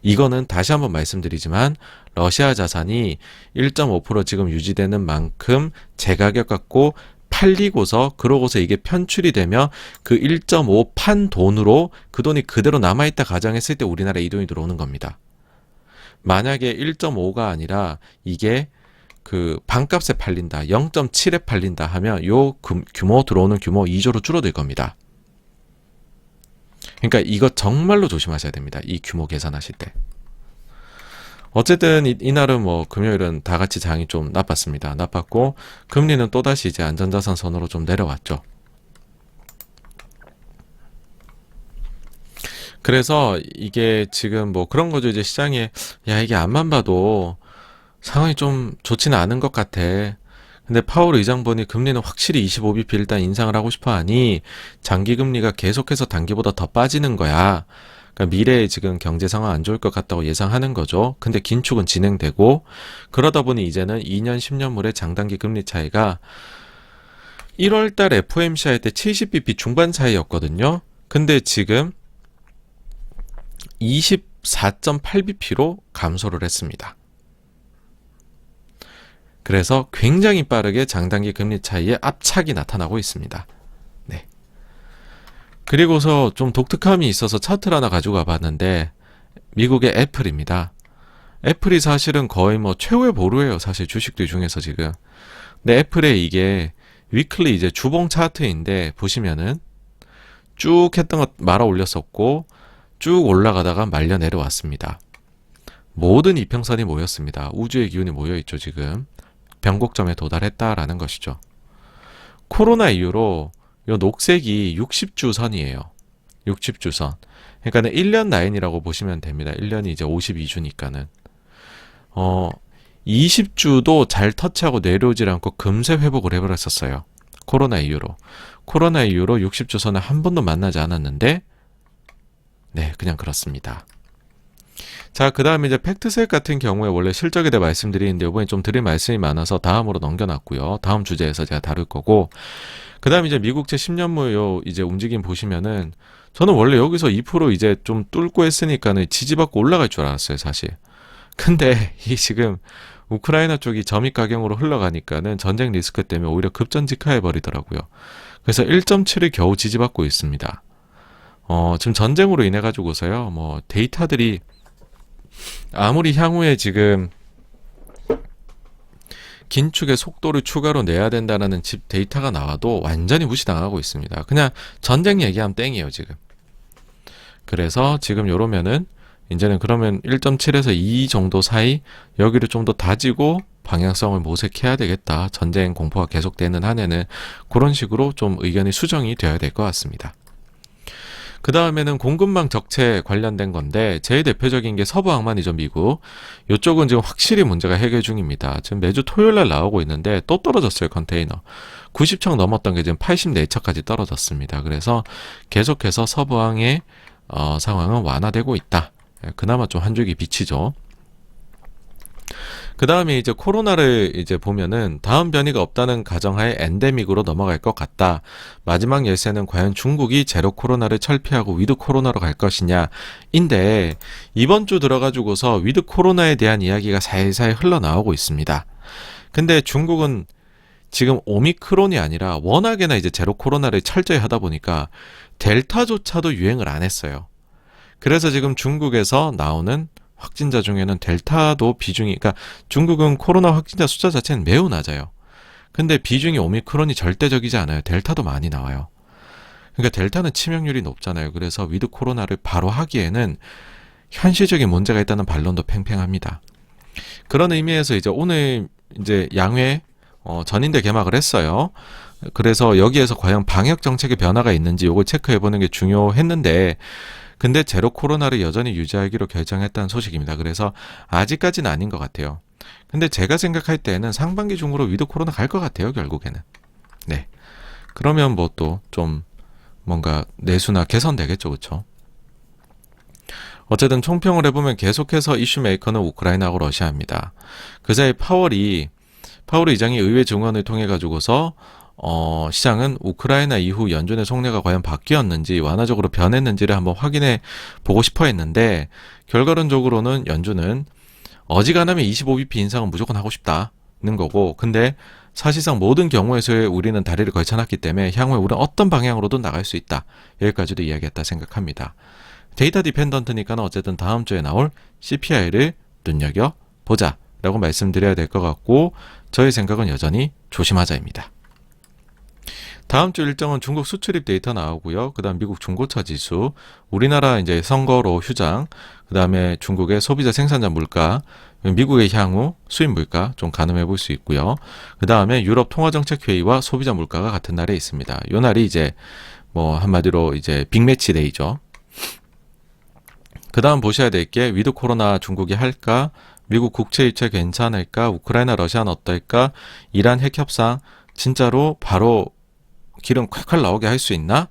이거는 다시 한번 말씀드리지만 러시아 자산이 1.5% 지금 유지되는 만큼 제가격 갖고 팔리고서 그러고서 이게 편출이 되면 그 1.5 판 돈으로 그 돈이 그대로 남아있다 가정했을 때 우리나라에 이 돈이 들어오는 겁니다. 만약에 1.5가 아니라 이게 그 반값에 팔린다, 0.7에 팔린다 하면 요 규모 들어오는 규모 2조로 줄어들 겁니다. 그러니까 이거 정말로 조심하셔야 됩니다. 이 규모 계산하실 때. 어쨌든 이날은 뭐 금요일은 다 같이 장이 좀 나빴고 금리는 또다시 이제 안전자산 선으로 좀 내려왔죠. 그래서 이게 지금 뭐 그런 거죠. 이제 시장에 야 이게 앞만 봐도 상황이 좀 좋지는 않은 것 같아. 근데 파월 의장 보니 금리는 확실히 25bp 일단 인상을 하고 싶어 하니 장기 금리가 계속해서 단기보다 더 빠지는 거야. 그러니까 미래에 지금 경제 상황 안 좋을 것 같다고 예상하는 거죠. 근데 긴축은 진행되고 그러다 보니 이제는 2년 10년물의 장단기 금리 차이가 1월달 FOMC 할 때 70bp 중반 사이였거든요. 근데 지금 24.8bp로 감소를 했습니다. 그래서 굉장히 빠르게 장단기 금리 차이에 압착이 나타나고 있습니다. 네. 그리고서 좀 독특함이 있어서 차트를 하나 가지고 와봤는데 미국의 애플입니다. 애플이 사실은 거의 뭐 최후의 보루예요. 사실 주식들 중에서 지금. 근데 애플의 이게 위클리 이제 주봉 차트인데 보시면은 쭉 했던 것 말아 올렸었고 쭉 올라가다가 말려 내려왔습니다. 모든 이평선이 모였습니다. 우주의 기운이 모여있죠. 지금 변곡점에 도달했다라는 것이죠. 코로나 이후로 요 녹색이 60주 선이에요. 60주 선. 그러니까는 1년 라인이라고 보시면 됩니다. 1년이 이제 52주니까는. 20주도 잘 터치하고 내려오질 않고 금세 회복을 해버렸었어요. 코로나 이후로. 코로나 이후로 60주 선을 한 번도 만나지 않았는데, 네, 그냥 그렇습니다. 자, 그 다음에 이제 팩트셋 같은 경우에 원래 실적에 대해 말씀드리는데 이번에 좀 드릴 말씀이 많아서 다음으로 넘겨놨고요. 다음 주제에서 제가 다룰 거고, 그 다음에 이제 미국채 10년물 요 이제 움직임 보시면은 저는 원래 여기서 2% 이제 좀 뚫고 했으니까는 지지받고 올라갈 줄 알았어요, 사실. 근데 이 지금 우크라이나 쪽이 점입 가경으로 흘러가니까는 전쟁 리스크 때문에 오히려 급전직하해 버리더라고요. 그래서 1.7을 겨우 지지받고 있습니다. 지금 전쟁으로 인해 가지고서요, 뭐 데이터들이 아무리 향후에 지금 긴축의 속도를 추가로 내야 된다는 집 데이터가 나와도 완전히 무시당하고 있습니다. 그냥 전쟁 얘기하면 땡이에요, 지금. 그래서 지금 요러면은 이제는 그러면 1.7에서 2 정도 사이 여기를 좀 더 다지고 방향성을 모색해야 되겠다. 전쟁 공포가 계속되는 한에는 그런 식으로 좀 의견이 수정이 되어야 될 것 같습니다. 그 다음에는 공급망 적체 관련된 건데 제일 대표적인 게 서부항만이죠, 미국. 이쪽은 지금 확실히 문제가 해결 중입니다. 지금 매주 토요일날 나오고 있는데 또 떨어졌어요, 컨테이너. 90척 넘었던 게 지금 84척까지 떨어졌습니다. 그래서 계속해서 서부항의 상황은 완화되고 있다. 그나마 좀 한 줄기 빛이죠. 그 다음에 이제 코로나를 이제 보면은 다음 변이가 없다는 가정하에 엔데믹으로 넘어갈 것 같다. 마지막 열쇠는 과연 중국이 제로 코로나를 철폐하고 위드 코로나로 갈 것이냐. 인데 이번 주 들어가지고서 위드 코로나에 대한 이야기가 살살 흘러나오고 있습니다. 근데 중국은 지금 오미크론이 아니라 워낙에나 이제 제로 코로나를 철저히 하다 보니까 델타조차도 유행을 안 했어요. 그래서 지금 중국에서 나오는 확진자 중에는 델타도 비중이, 그러니까 중국은 코로나 확진자 숫자 자체는 매우 낮아요. 근데 비중이 오미크론이 절대적이지 않아요. 델타도 많이 나와요. 그러니까 델타는 치명률이 높잖아요. 그래서 위드 코로나를 바로 하기에는 현실적인 문제가 있다는 반론도 팽팽합니다. 그런 의미에서 이제 오늘 이제 양회 전인대 개막을 했어요. 그래서 여기에서 과연 방역 정책의 변화가 있는지 요걸 체크해 보는 게 중요했는데, 근데 제로 코로나를 여전히 유지하기로 결정했다는 소식입니다. 그래서 아직까지는 아닌 것 같아요. 근데 제가 생각할 때는 상반기 중으로 위드 코로나 갈 것 같아요, 결국에는. 네. 그러면 뭐 또 좀 뭔가 내수나 개선되겠죠, 그쵸? 어쨌든 총평을 해보면 계속해서 이슈 메이커는 우크라이나하고 러시아입니다. 그사이 파월 의장이 의회 증언을 통해 가지고서 시장은 우크라이나 이후 연준의 속내가 과연 바뀌었는지 완화적으로 변했는지를 한번 확인해 보고 싶어 했는데, 결과론적으로는 연준은 어지간하면 25bp 인상은 무조건 하고 싶다는 거고, 근데 사실상 모든 경우에서 우리는 다리를 걸쳐놨기 때문에 향후에 우리는 어떤 방향으로도 나갈 수 있다. 여기까지도 이야기했다 생각합니다. 데이터 디펜던트니까 어쨌든 다음 주에 나올 CPI를 눈여겨보자 라고 말씀드려야 될 것 같고, 저의 생각은 여전히 조심하자입니다. 다음 주 일정은 중국 수출입 데이터 나오고요. 그 다음 미국 중고차 지수, 우리나라 이제 선거로 휴장, 그 다음에 중국의 소비자 생산자 물가, 미국의 향후 수입 물가 좀 가늠해 볼 수 있고요. 그 다음에 유럽 통화정책회의와 소비자 물가가 같은 날에 있습니다. 요 날이 이제 뭐 한마디로 이제 빅매치 데이죠. 그 다음 보셔야 될 게 위드 코로나 중국이 할까? 미국 국채 유치 괜찮을까? 우크라이나 러시아는 어떨까? 이란 핵 협상 진짜로 바로 기름 콸콸 나오게 할 수 있나?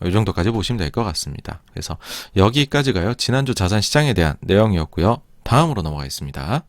이 정도까지 보시면 될 것 같습니다. 그래서 여기까지가요. 지난주 자산 시장에 대한 내용이었고요. 다음으로 넘어가겠습니다.